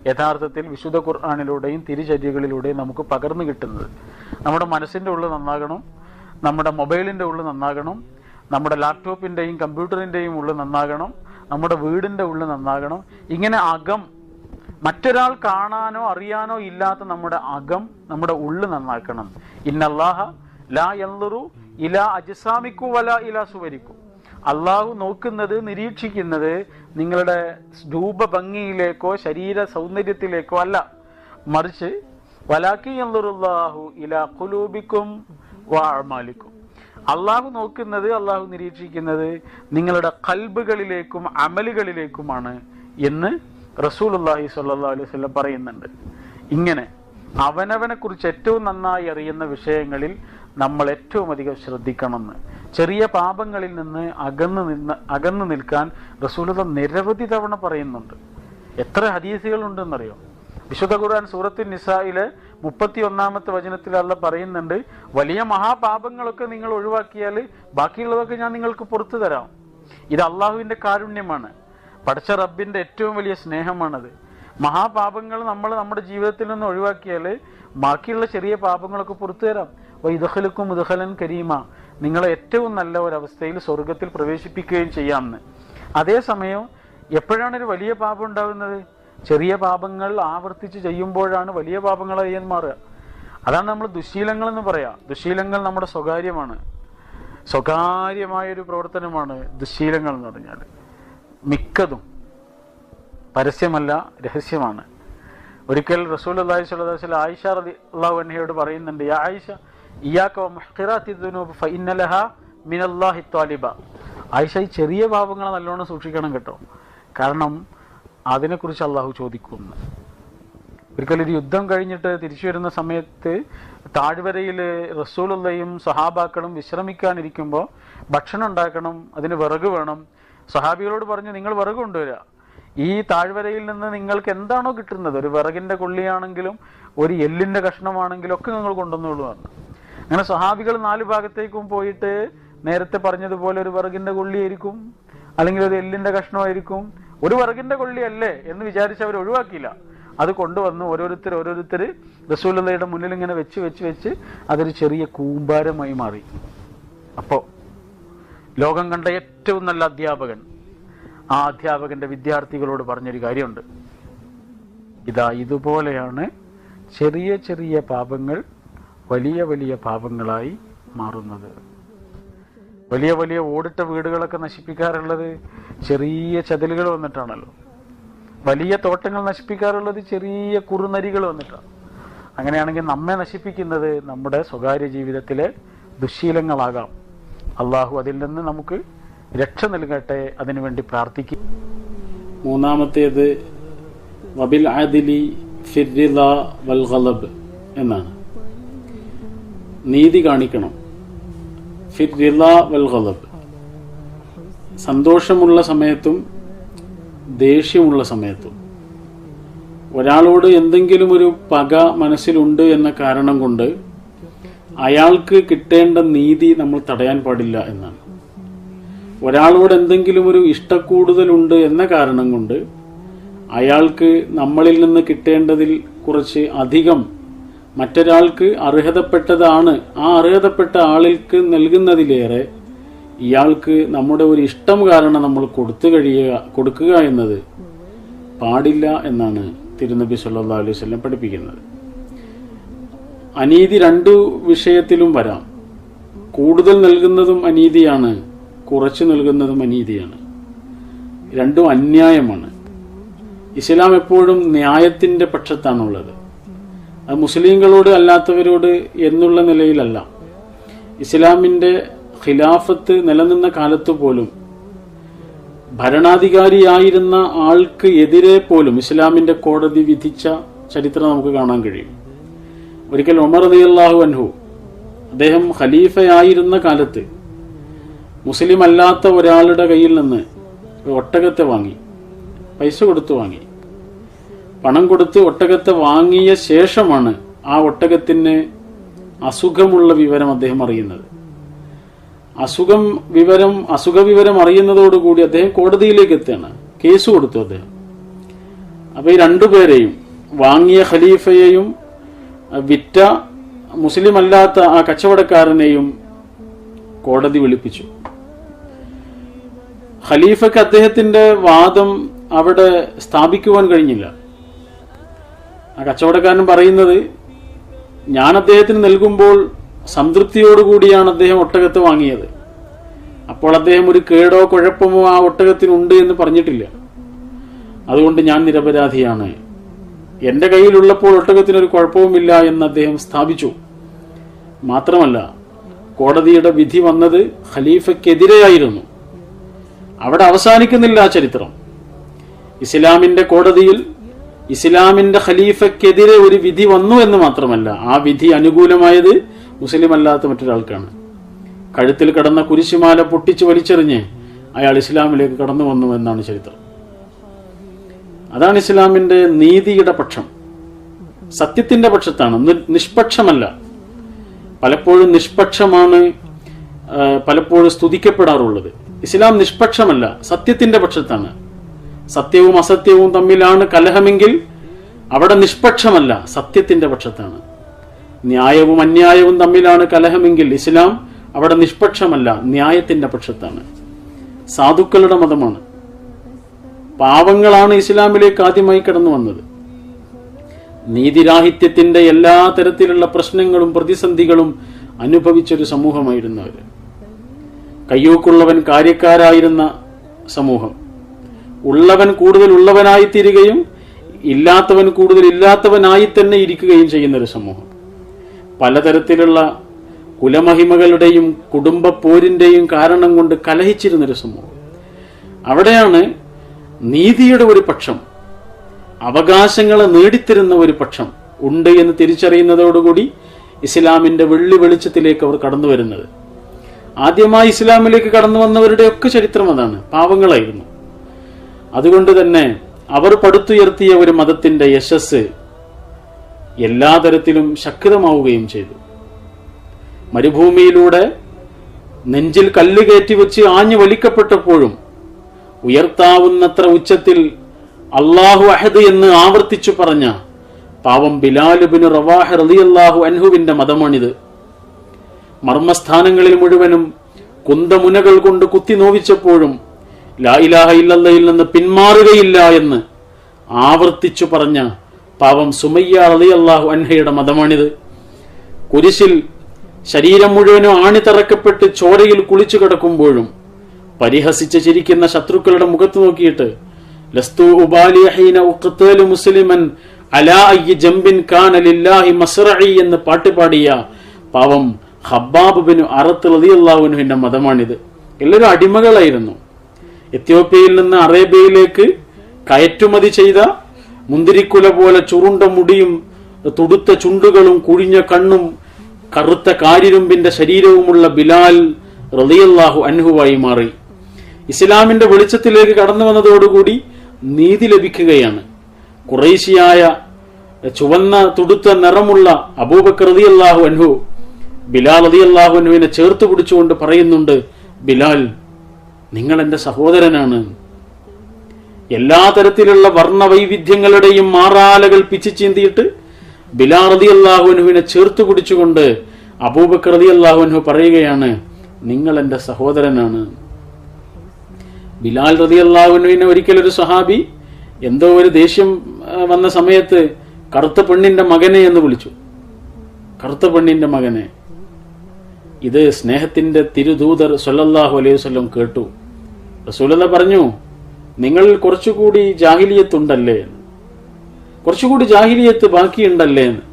യഥാർത്ഥത്തിൽ വിശുദ്ധ ഖുർആനിലൂടെയും തിരുചര്യകളിലൂടെയും നമുക്ക് പകർന്നു കിട്ടുന്നത്. നമ്മുടെ മനസ്സിന്റെ ഉള്ളിൽ നന്നാകണം, നമ്മുടെ മൊബൈലിന്റെ ഉള്ളിൽ നന്നാകണം, നമ്മുടെ ലാപ്ടോപ്പിന്റെയും കമ്പ്യൂട്ടറിന്റെയും ഉള്ളിൽ നന്നാകണം, നമ്മുടെ വീടിന്റെ ഉള്ളിൽ നന്നാകണം. ഇങ്ങനെ അകം, മറ്റൊരാൾ കാണാനോ അറിയാനോ ഇല്ലാത്ത നമ്മുടെ അകം, നമ്മുടെ ഉള്ളിൽ നന്നാക്കണം. ഇന്നല്ലാഹ ലാ യൻദുറു ഇലാ അജ്സാമിക്കും വലാ ഇലാ സുവരിക്കും. അള്ളാഹു നോക്കുന്നത്, നിരീക്ഷിക്കുന്നത് നിങ്ങളുടെ രൂപഭംഗിയിലേക്കോ ശരീര സൗന്ദര്യത്തിലേക്കോ അല്ല, മറിച്ച് വലാക്കി യൻദുറുല്ലാഹു ഇലാ ഖുലൂബിക്കും വഅഅമാലിക്കും. അള്ളാഹു നോക്കുന്നത്, അള്ളാഹു നിരീക്ഷിക്കുന്നത് നിങ്ങളുടെ ഖൽബുകളിലേക്കും അമലുകളിലേക്കുമാണ് എന്ന് റസൂലുള്ളാഹി സ്വല്ലല്ലാഹു അലൈഹി വസല്ലം പറയുന്നുണ്ട്. ഇങ്ങനെ അവനവനെ കുറിച്ച് ഏറ്റവും നന്നായി അറിയുന്ന വിഷയങ്ങളിൽ നമ്മൾ ഏറ്റവും അധികം ശ്രദ്ധിക്കണമെന്ന്, ചെറിയ പാപങ്ങളിൽ നിന്ന് അകന്നു നിൽക്കാൻ റസൂലുള്ളാഹി നിരവധി തവണ പറയുന്നുണ്ട്. എത്ര ഹദീസുകൾ ഉണ്ടെന്നറിയോ? വിശുദ്ധ ഖുർആൻ സൂറത്തുൻ നിസായിലെ 31-ാമത്തെ വചനത്തിൽ അല്ലാഹ് പറയുന്നുണ്ട്, വലിയ മഹാപാപങ്ങളൊക്കെ നിങ്ങൾ ഒഴിവാക്കിയാൽ ബാക്കിയുള്ളതൊക്കെ ഞാൻ നിങ്ങൾക്ക് പുറത്തു തരാം. ഇത് അള്ളാഹുവിന്റെ കാരുണ്യമാണ്, പടച്ച റബ്ബിന്റെ ഏറ്റവും വലിയ സ്നേഹമാണത്. മഹാപാപങ്ങൾ നമ്മൾ നമ്മുടെ ജീവിതത്തിൽ നിന്ന് ഒഴിവാക്കിയാൽ ബാക്കിയുള്ള ചെറിയ പാപങ്ങളൊക്കെ പുറത്തു തരാം. വൈദഖലുക്കും മുദ്ഖലൻ കരീമ, നിങ്ങളെ ഏറ്റവും നല്ല ഒരവസ്ഥയിൽ സ്വർഗത്തിൽ പ്രവേശിപ്പിക്കുകയും ചെയ്യാമെന്ന്. അതേസമയം എപ്പോഴാണ് ഒരു വലിയ പാപം ഉണ്ടാകുന്നത്? ചെറിയ പാപങ്ങൾ ആവർത്തിച്ച് ചെയ്യുമ്പോഴാണ് വലിയ പാപങ്ങളായി മാറുക. അതാണ് നമ്മൾ ദുശ്ശീലങ്ങൾ എന്ന് പറയാം. ദുശ്ശീലങ്ങൾ നമ്മുടെ സ്വകാര്യമാണ്, സ്വകാര്യമായൊരു പ്രവർത്തനമാണ് ദുശ്ശീലങ്ങൾ എന്ന് പറഞ്ഞാൽ. മിക്കതും പരസ്യമല്ല, രഹസ്യമാണ്. ഒരിക്കൽ റസൂലുള്ളാഹി സ്വല്ലല്ലാഹു അലൈഹി വസല്ലം ആയിഷ റളിയല്ലാഹു അൻഹയോട് പറയുന്നുണ്ട്, യാ ആയിഷ ഇയ്യാക വമുഹ്ഖിറാത്തി ദുനൂബ് ഫഇന്ന ലഹാ മിനല്ലാഹി ത്വാലിബ. ആയിഷ, ഈ ചെറിയ പാപങ്ങളെ നല്ലോണം സൂക്ഷിക്കണം കേട്ടോ, കാരണം അതിനെക്കുറിച്ച് അള്ളാഹു ചോദിക്കുന്നു. ഒരിക്കലൊരു യുദ്ധം കഴിഞ്ഞിട്ട് തിരിച്ചു വരുന്ന സമയത്ത് താഴ്വരയിൽ റസൂലുള്ളയും സഹാബാക്കളും വിശ്രമിക്കാനിരിക്കുമ്പോൾ ഭക്ഷണം ഉണ്ടാക്കണം, അതിന് വിറക് വേണം. സഹാബികളോട് പറഞ്ഞു, നിങ്ങൾ വിറക് കൊണ്ടുവരിക, ഈ താഴ്വരയിൽ നിന്ന് നിങ്ങൾക്ക് എന്താണോ കിട്ടുന്നത്, ഒരു വിറകിന്റെ കൊള്ളിയാണെങ്കിലും ഒരു എല്ലിന്റെ കഷ്ണമാണെങ്കിലും ഒക്കെ നിങ്ങൾ കൊണ്ടുവന്നോളൂ പറഞ്ഞു. അങ്ങനെ സഹാബികൾ 4 ഭാഗത്തേക്കും പോയിട്ട് നേരത്തെ പറഞ്ഞതുപോലെ ഒരു വിറകിന്റെ കൊള്ളിയായിരിക്കും, അല്ലെങ്കിൽ ഒരു എല്ലിന്റെ കഷ്ണമായിരിക്കും. ഒരു വിറകിന്റെ കൊള്ളിയല്ലേ എന്ന് വിചാരിച്ച് അവർ ഒഴിവാക്കിയില്ല, അത് കൊണ്ടുവന്ന് ഓരോരുത്തർ റസൂലുള്ളാഹിയുടെ മുന്നിൽ ഇങ്ങനെ വെച്ച് അതൊരു ചെറിയ കൂമ്പാരമായി മാറി. അപ്പോൾ ലോകം കണ്ട ഏറ്റവും നല്ല അധ്യാപകൻ, ആ അധ്യാപകന്റെ വിദ്യാർത്ഥികളോട് പറഞ്ഞൊരു കാര്യമുണ്ട്, ഇതുപോലെയാണ് ചെറിയ ചെറിയ പാപങ്ങൾ വലിയ വലിയ പാപങ്ങളായി മാറുന്നത്. വലിയ വലിയ ഓടിട്ട വീടുകളൊക്കെ നശിപ്പിക്കാറുള്ളത് ചെറിയ ചതിലുകൾ വന്നിട്ടാണല്ലോ. വലിയ തോട്ടങ്ങൾ നശിപ്പിക്കാറുള്ളത് ചെറിയ കുറുനരികൾ വന്നിട്ടാണ്. അങ്ങനെയാണെങ്കിൽ നമ്മെ നശിപ്പിക്കുന്നത് നമ്മുടെ സ്വകാര്യ ജീവിതത്തിലെ ദുശ്ശീലങ്ങളാകാം. അള്ളാഹു അതിൽ നിന്ന് നമുക്ക് രക്ഷ നൽകട്ടെ, അതിനുവേണ്ടി പ്രാർത്ഥിക്കും. മൂന്നാമത്തേത് വബിൽ അദ്ലി ഫിർറിള വൽ ഗളബ് എന്നാണ്. നീതി കാണിക്കണം. ഫിർറിള വൽ ഗളബ്, സന്തോഷമുള്ള സമയത്തും ദേഷ്യമുള്ള സമയത്തും. ഒരാളോട് എന്തെങ്കിലും ഒരു പക മനസ്സിലുണ്ട് എന്ന കാരണം കൊണ്ട് അയാൾക്ക് കിട്ടേണ്ട നീതി നമ്മൾ തടയാൻ പാടില്ല എന്നാണ്. ഒരാളോട് എന്തെങ്കിലും ഒരു ഇഷ്ടക്കൂടുതലുണ്ട് എന്ന കാരണം കൊണ്ട് അയാൾക്ക് നമ്മളിൽ നിന്ന് കിട്ടേണ്ടതിൽ കുറച്ച് അധികം മറ്റൊരാൾക്ക് അർഹതപ്പെട്ടതാണ്, ആ അർഹതപ്പെട്ട ആൾക്ക് നൽകുന്നതിലേറെ ഇയാൾക്ക് നമ്മുടെ ഒരു ഇഷ്ടം കാരണം നമ്മൾ കൊടുക്കുക എന്നത് പാടില്ല എന്നാണ് തിരുനബി സല്ലല്ലാഹു അലൈഹി വസല്ലം പഠിപ്പിക്കുന്നത്. അനീതി 2 വിഷയത്തിലും വരാം. കൂടുതൽ നൽകുന്നതും അനീതിയാണ്, കുറച്ച് നൽകുന്നതും അനീതിയാണ്. രണ്ടും അന്യായമാണ്. ഇസ്ലാം എപ്പോഴും ന്യായത്തിന്റെ പക്ഷത്താണുള്ളത്. അത് മുസ്ലിങ്ങളോട് അല്ലാത്തവരോട് എന്നുള്ള നിലയിലല്ല. ഇസ്ലാമിന്റെ ഖിലാഫത്ത് നിലനിന്ന കാലത്ത് പോലും ഭരണാധികാരിയായിരുന്ന ആൾക്ക് എതിരെ പോലും ഇസ്ലാമിന്റെ കോടതി വിധിച്ച ചരിത്രം നമുക്ക് കാണാൻ കഴിയും. ഒരിക്കൽ ഉമർ റളിയല്ലാഹു അൻഹു, അദ്ദേഹം ഖലീഫയായിരുന്ന കാലത്ത് മുസ്ലിം അല്ലാത്ത ഒരാളുടെ കയ്യിൽ നിന്ന് ഒട്ടകത്തെ വാങ്ങി, പൈസ കൊടുത്തു വാങ്ങി. പണം കൊടുത്ത് ഒട്ടകത്തെ വാങ്ങിയ ശേഷമാണ് ആ ഒട്ടകത്തിന് അസുഖമുള്ള വിവരം അദ്ദേഹം അറിയുന്നത്. അസുഖ വിവരം അറിയുന്നതോടുകൂടി അദ്ദേഹം കോടതിയിലേക്ക് എത്തുകയാണ്, കേസ് കൊടുത്തു അദ്ദേഹം. അപ്പൊ ഈ 2 പേരെയും, വാങ്ങിയ ഖലീഫയെയും വിറ്റ മുസ്ലിം അല്ലാത്ത ആ കച്ചവടക്കാരനെയും കോടതി വിളിപ്പിച്ചു. ഖലീഫയ്ക്ക് അദ്ദേഹത്തിന്റെ വാദം അവിടെ സ്ഥാപിക്കുവാൻ കഴിഞ്ഞില്ല. ആ കച്ചവടക്കാരൻ പറയുന്നത്, ഞാൻ അദ്ദേഹത്തിന് നൽകുമ്പോൾ സംതൃപ്തിയോടുകൂടിയാണ് അദ്ദേഹം ഒട്ടകത്തെ വാങ്ങിയത്. അപ്പോൾ അദ്ദേഹം ഒരു കേടോ കുഴപ്പമോ ആ ഒട്ടകത്തിനുണ്ട് എന്ന് പറഞ്ഞിട്ടില്ല. അതുകൊണ്ട് ഞാൻ നിരപരാധിയാണ്, എന്റെ കയ്യിലുള്ളപ്പോൾ ഒട്ടകത്തിനൊരു കുഴപ്പവുമില്ല എന്ന് അദ്ദേഹം സ്ഥാപിച്ചു. മാത്രമല്ല, കോടതിയുടെ വിധി വന്നത് ഖലീഫയ്ക്കെതിരെയായിരുന്നു. അവിടെ അവസാനിക്കുന്നില്ല ആ ചരിത്രം. ഇസ്ലാമിന്റെ കോടതിയിൽ ഇസ്ലാമിന്റെ ഖലീഫയ്ക്കെതിരെ ഒരു വിധി വന്നു എന്ന് മാത്രമല്ല, ആ വിധി അനുകൂലമായത് മുസ്ലിം അല്ലാത്ത മറ്റൊരാൾക്കാണ്. കഴുത്തിൽ കടന്ന കുരിശുമാല പൊട്ടിച്ച് വലിച്ചെറിഞ്ഞ് അയാൾ ഇസ്ലാമിലേക്ക് കടന്നു വന്നു എന്നാണ് ചരിത്രം. അതാണ് ഇസ്ലാമിന്റെ നീതിയുടെ പക്ഷം, സത്യത്തിന്റെ പക്ഷത്താണ്, നിഷ്പക്ഷമല്ല. പലപ്പോഴും നിഷ്പക്ഷമാണ് പലപ്പോഴും സ്തുതിക്കപ്പെടാറുള്ളത്. ഇസ്ലാം നിഷ്പക്ഷമല്ല, സത്യത്തിന്റെ പക്ഷത്താണ്. സത്യവും അസത്യവും തമ്മിലാണ് കലഹമെങ്കിൽ അവിടെ നിഷ്പക്ഷമല്ല, സത്യത്തിന്റെ പക്ഷത്താണ്. ന്യായവും അന്യായവും തമ്മിലാണ് കലഹമെങ്കിൽ ഇസ്ലാം അവിടെ നിഷ്പക്ഷമല്ല, ന്യായത്തിന്റെ പക്ഷത്താണ്. സാധുക്കളുടെ മതമാണ്. പാവങ്ങളാണ് ഇസ്ലാമിലേക്ക് ആദ്യമായി കടന്നു വന്നത്. നീതിരാഹിത്യത്തിന്റെ എല്ലാ തരത്തിലുള്ള പ്രശ്നങ്ങളും പ്രതിസന്ധികളും അനുഭവിച്ചൊരു സമൂഹമായിരുന്നു അവർ. കയ്യൂക്കുള്ളവൻ കാര്യക്കാരായിരുന്ന സമൂഹം. ഉള്ളവൻ കൂടുതൽ ഉള്ളവനായി തീരുകയും ഇല്ലാത്തവൻ കൂടുതൽ ഇല്ലാത്തവനായി തന്നെ ഇരിക്കുകയും ചെയ്യുന്നൊരു സമൂഹം. പലതരത്തിലുള്ള കുലമഹിമകളുടെയും കുടുംബ പോരിന്റെയും കാരണം കൊണ്ട് കലഹിച്ചിരുന്നൊരു സമൂഹം. അവിടെയാണ് നീതിയുടെ ഒരു പക്ഷം, അവകാശങ്ങളെ നേടിത്തരുന്ന ഒരു പക്ഷം ഉണ്ട് എന്ന് തിരിച്ചറിയുന്നതോടുകൂടി ഇസ്ലാമിന്റെ വെള്ളി വെളിച്ചത്തിലേക്ക് അവർ കടന്നു വരുന്നത്. ആദ്യമായി ഇസ്ലാമിലേക്ക് കടന്നു വന്നവരുടെയൊക്കെ ചരിത്രം അതാണ്, പാവങ്ങളായിരുന്നു. അതുകൊണ്ട് തന്നെ അവർ പടുത്തുയർത്തിയ ഒരു മതത്തിന്റെ യശസ് എല്ലാ തരത്തിലും ശക്തമാവുകയും ചെയ്തു. മരുഭൂമിയിലൂടെ നെഞ്ചിൽ കല്ല് കയറ്റിവെച്ച് ആഞ്ഞു വലിക്കപ്പെട്ടപ്പോഴും ഉയർത്താവുന്നത്ര ഉച്ചത്തിൽ അല്ലാഹു അഹദ് എന്ന് ആവർത്തിച്ചു പറഞ്ഞ പാവം ബിലാൽ ഇബ്നു റവാഹ് റളിയല്ലാഹു അൻഹുവിന്റെ മതമാണിത്. മർമ്മസ്ഥാനങ്ങളിൽ മുഴുവനും കുന്തമുനകൾ കൊണ്ട് കുത്തി നോവിച്ചപ്പോഴും ലാ ഇലാഹ ഇല്ലല്ലയിൽ നിന്ന് പിന്മാറുകയില്ല എന്ന് ആവർത്തിച്ചു പറഞ്ഞ പാവം സുമയ്യ റളിയല്ലാഹു അൻഹയുടെ മതമാണിത്. കുരിശിൽ ശരീരം മുഴുവനും ആണിത്തറക്കപ്പെട്ട് ചോരയിൽ കുളിച്ചു കിടക്കുമ്പോഴും പരിഹസിച്ച് ചിരിക്കുന്ന ശത്രുക്കളുടെ മുഖത്ത് നോക്കിയിട്ട് ലസ്തു ഉബാലി ഹീന ഉഖ്തലു മുസ്ലിമൻ അലാ അയ്യി ജംബിൻ കാന ലില്ലാഹി മസ്റഇ എന്ന് പാട്ടുപാടിയ പാവം ഖബ്ബാബ് ബിൻ അറത്ത് റളിയല്ലാഹു അൻഹുവിന്റെ മതമാണിത്. എല്ലാവരും അടിമകളായിരുന്നു. എത്യോപ്യയിൽ നിന്ന് അറേബ്യയിലേക്ക് കയറ്റുമതി ചെയ്ത മുന്തിരിക്കുല പോലെ ചുരുണ്ട മുടിയും തുടുത്ത ചുണ്ടുകളും കുഴിഞ്ഞ കണ്ണും കറുത്ത കാരിരുമ്പിന്റെ ശരീരവുമുള്ള ബിലാൽ റളിയല്ലാഹു അൻഹുവായി മാറി. ഇസ്ലാമിന്റെ വെളിച്ചത്തിലേക്ക് കടന്നു വന്നതോടുകൂടി നീതി ലഭിക്കുകയാണ്. ഖുറൈശിയായ ചുവന്ന തുടുത്ത നിറമുള്ള അബൂബക്കർ റളിയല്ലാഹു അൻഹു ബിലാൽ റളിയല്ലാഹു അൻഹുവിനെ ചേർത്ത് പിടിച്ചുകൊണ്ട് പറയുന്നുണ്ട്, ബിലാൽ, നിങ്ങൾ എന്റെ സഹോദരനാണ്. എല്ലാ തരത്തിലുള്ള വർണ്ണവൈവിധ്യങ്ങളുടെയും മാറാലകൾ പിച്ചു ചീന്തിയിട്ട് ബിലാൽ റളിയല്ലാഹു അൻഹുവിനെ ചേർത്ത് പിടിച്ചുകൊണ്ട് അബൂബക്കർ റളിയല്ലാഹു അൻഹു പറയുകയാണ്, നിങ്ങൾ എന്റെ സഹോദരനാണ്. ബിലാൽ റളിയല്ലാഹു അൻഹുവിനെ ഒരിക്കലൊരു സഹാബി എന്തോ ഒരു ദേഷ്യം വന്ന സമയത്ത് കറുത്ത പെണ്ണിന്റെ മകനെ എന്ന് വിളിച്ചു. കറുത്ത പെണ്ണിന്റെ മകനെ. ഇത് സ്നേഹത്തിന്റെ തിരുദൂതർ സ്വല്ലല്ലാഹു അലൈഹി വസല്ലം കേട്ടു. റസൂലുള്ളാഹി പറഞ്ഞു, നിങ്ങൾ കുറച്ചുകൂടി ജാഹിലിയത്ത് ഉണ്ടല്ലേ, കുറച്ചുകൂടി ജാഹിലിയത്ത് ബാക്കിയുണ്ടല്ലേ എന്ന്.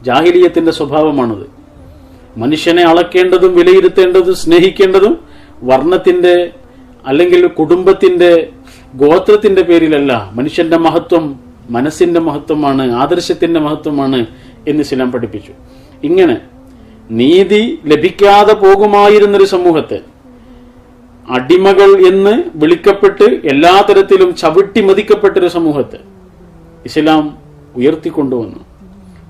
ജാഹിലിയത്തിന്റെ സ്വഭാവമാണത്. മനുഷ്യനെ അളക്കേണ്ടതും വിലയിരുത്തേണ്ടതും സ്നേഹിക്കേണ്ടതും വർണ്ണത്തിന്റെ അല്ലെങ്കിൽ കുടുംബത്തിന്റെ ഗോത്രത്തിന്റെ പേരിലല്ല. മനുഷ്യന്റെ മഹത്വം മനസ്സിന്റെ മഹത്വമാണ്, ആദർശത്തിന്റെ മഹത്വമാണ് എന്ന് ഇസ്ലാം പഠിപ്പിച്ചു. ഇങ്ങനെ നീതി ലഭിക്കാതെ പോകുമായിരുന്നൊരു സമൂഹത്തെ അടിമകൾ എന്ന് വിളിക്കപ്പെട്ട് എല്ലാ തരത്തിലും ചവിട്ടി മതിക്കപ്പെട്ടൊരു സമൂഹത്തെ ഇസ്ലാം ഉയർത്തിക്കൊണ്ടുവന്നു.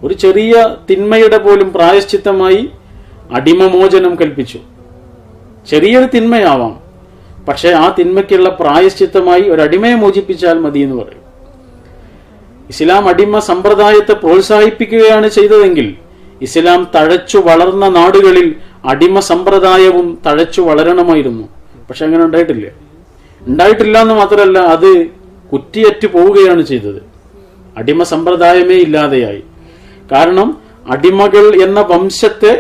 ഒരു ചെറിയ തിന്മയുടെ പോലും പ്രായശ്ചിത്തമായി അടിമമോചനം കൽപ്പിച്ചു. ചെറിയൊരു തിന്മയാവാം, പക്ഷെ ആ തിന്മയ്ക്കുള്ള പ്രായശ്ചിത്തമായി ഒരു അടിമയെ മോചിപ്പിച്ചാൽ മതി എന്ന് പറയും. ഇസ്ലാം അടിമ സമ്പ്രദായത്തെ പ്രോത്സാഹിപ്പിക്കുകയാണ് ചെയ്തതെങ്കിൽ ഇസ്ലാം തഴച്ചു വളർന്ന നാടുകളിൽ അടിമ സമ്പ്രദായവും തഴച്ചു വളരണമായിരുന്നു. പക്ഷെ അങ്ങനെ ഉണ്ടായിട്ടില്ല എന്ന് മാത്രമല്ല, അത് കുറ്റിയറ്റു പോവുകയാണ് ചെയ്തത്. അടിമ സമ്പ്രദായമേ ഇല്ലാതെയായി. കാരണം അടിമകൾ എന്ന വംശത്തെ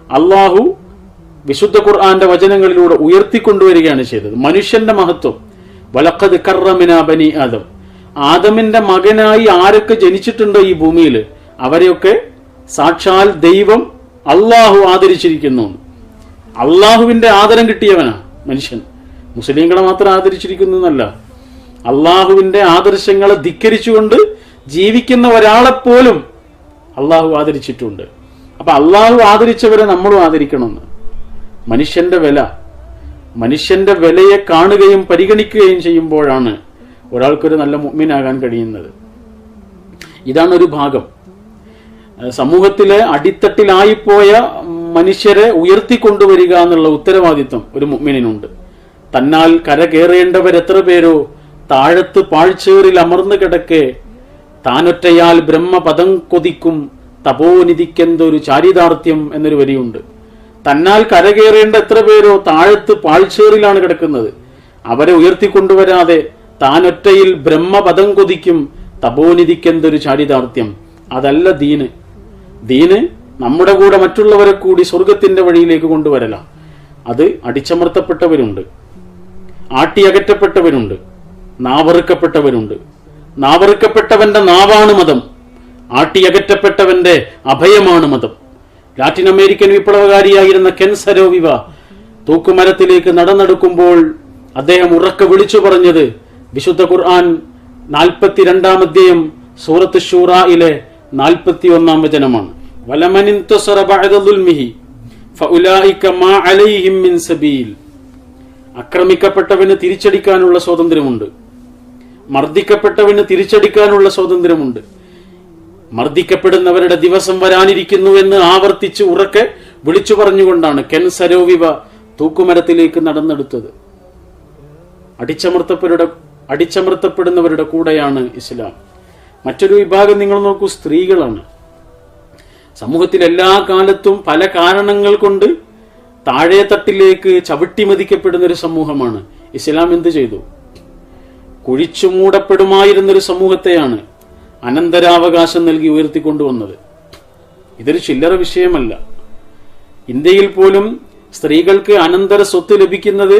അള്ളാഹു വിശുദ്ധ ഖുർആന്റെ വചനങ്ങളിലൂടെ ഉയർത്തിക്കൊണ്ടുവരികയാണ് ചെയ്തത്. മനുഷ്യന്റെ മഹത്വം, വലഖദ് കറമിനാ ബനി ആദം, ആദമിന്റെ മകനായി ആരൊക്കെ ജനിച്ചിട്ടുണ്ടോ ഈ ഭൂമിയിൽ അവരെയൊക്കെ സാക്ഷാൽ ദൈവം അള്ളാഹു ആദരിച്ചിരിക്കുന്നു. അള്ളാഹുവിന്റെ ആദരം കിട്ടിയവനാ മനുഷ്യൻ. മുസ്ലിങ്ങളെ മാത്രം ആദരിച്ചിരിക്കുന്നു എന്നല്ല, അള്ളാഹുവിന്റെ ആദർശങ്ങളെ ധിക്കരിച്ചുകൊണ്ട് ജീവിക്കുന്ന ഒരാളെപ്പോലും അള്ളാഹു ആദരിച്ചിട്ടുണ്ട്. അപ്പൊ അള്ളാഹു ആദരിച്ചവരെ നമ്മളും ആദരിക്കണമെന്ന്. മനുഷ്യന്റെ വിലയെ കാണുകയും പരിഗണിക്കുകയും ചെയ്യുമ്പോഴാണ് ഒരാൾക്കൊരു നല്ല മുഅ്മിനാകാൻ കഴിയുന്നത്. ഇതാണ് ഒരു ഭാഗം. സമൂഹത്തിലെ അടിത്തട്ടിലായിപ്പോയ മനുഷ്യരെ ഉയർത്തിക്കൊണ്ടുവരിക എന്നുള്ള ഉത്തരവാദിത്വം ഒരു മുഅ്മിനിനുണ്ട്. തന്നാൽ കരകയറേണ്ടവരെത്ര പേരോ താഴത്ത് പാഴ്ചേറിൽ അമർന്നു കിടക്കെ താനൊറ്റയാൽ ബ്രഹ്മപദം കൊതിക്കും തപോനിധിക്കെന്തൊരു ചാരിതാർത്ഥ്യം എന്നൊരു വരിയുണ്ട്. തന്നാൽ കരകയറേണ്ട എത്ര പേരോ താഴത്ത് പാഴ്ചേറിലാണ് കിടക്കുന്നത്. അവരെ ഉയർത്തിക്കൊണ്ടുവരാതെ താനൊറ്റയിൽ ബ്രഹ്മപദം കൊതിക്കും തപോനിധിക്കെന്തൊരു ചാരിതാർത്ഥ്യം. അതല്ല ദീന്. ദീന് നമ്മുടെ കൂടെ മറ്റുള്ളവരെ കൂടി സ്വർഗത്തിന്റെ വഴിയിലേക്ക് കൊണ്ടുവരല. അത് അടിച്ചമർത്തപ്പെട്ടവരുണ്ട്, ആട്ടിയകറ്റപ്പെട്ടവരുണ്ട്, നാവറുക്കപ്പെട്ടവരുണ്ട്. നാവറുക്കപ്പെട്ടവന്റെ നാവാണ് മതം, ആട്ടിയകറ്റപ്പെട്ടവന്റെ അഭയമാണ് മതം. ലാറ്റിൻ അമേരിക്കൻ വിപ്ലവകാരിയായിരുന്ന കെൻ സരോവിവ തൂക്കുമരത്തിലേക്ക് നടന്നെടുക്കുമ്പോൾ അദ്ദേഹം ഉറക്കെ വിളിച്ചു പറഞ്ഞത് വിശുദ്ധ ഖുർആൻ 42-ാം അധ്യായം സൂറത്ത് ശൂറയിലെ 41-ാം വചനമാണ്. വലമനിൻതസറ ബഅദ ദുൽമിഹി ഫഉലൈക മാ അലൈഹിം മിൻ സബീൽ. ആക്രമിക്കപ്പെട്ടവന് തിരിച്ചടിക്കാനുള്ള സ്വാതന്ത്ര്യമുണ്ട്, മർദ്ദിക്കപ്പെട്ടവന് തിരിച്ചടിക്കാനുള്ള സ്വാതന്ത്ര്യമുണ്ട്. മർദ്ദിക്കപ്പെടുന്നവരുടെ ദിവസം വരാനിരിക്കുന്നുവെന്ന് ആവർത്തിച്ച് ഉറക്കെ വിളിച്ചു പറഞ്ഞുകൊണ്ടാണ് കെൻ സരോവിവ തൂക്കുമരത്തിലേക്ക് നടന്നെടുത്തത്. അടിച്ചമർത്തപ്പെടുന്നവരുടെ കൂടെയാണ് ഇസ്ലാം. മറ്റൊരു വിഭാഗം നിങ്ങൾ നോക്കൂ, സ്ത്രീകളാണ്. സമൂഹത്തിൽ എല്ലാ കാലത്തും പല കാരണങ്ങൾ കൊണ്ട് താഴെ തട്ടിലേക്ക് ചവിട്ടിമതിക്കപ്പെടുന്ന ഒരു സമൂഹമാണ്. ഇസ്ലാം എന്ത് ചെയ്തു? കുഴിച്ചു മൂടപ്പെടുമായിരുന്നൊരു സമൂഹത്തെയാണ് അനന്തരാവകാശം നൽകി ഉയർത്തിക്കൊണ്ടുവന്നത്. ഇതൊരു ചില്ലറ വിഷയമല്ല. ഇന്ത്യയിൽ പോലും സ്ത്രീകൾക്ക് അനന്തര സ്വത്ത് ലഭിക്കുന്നത്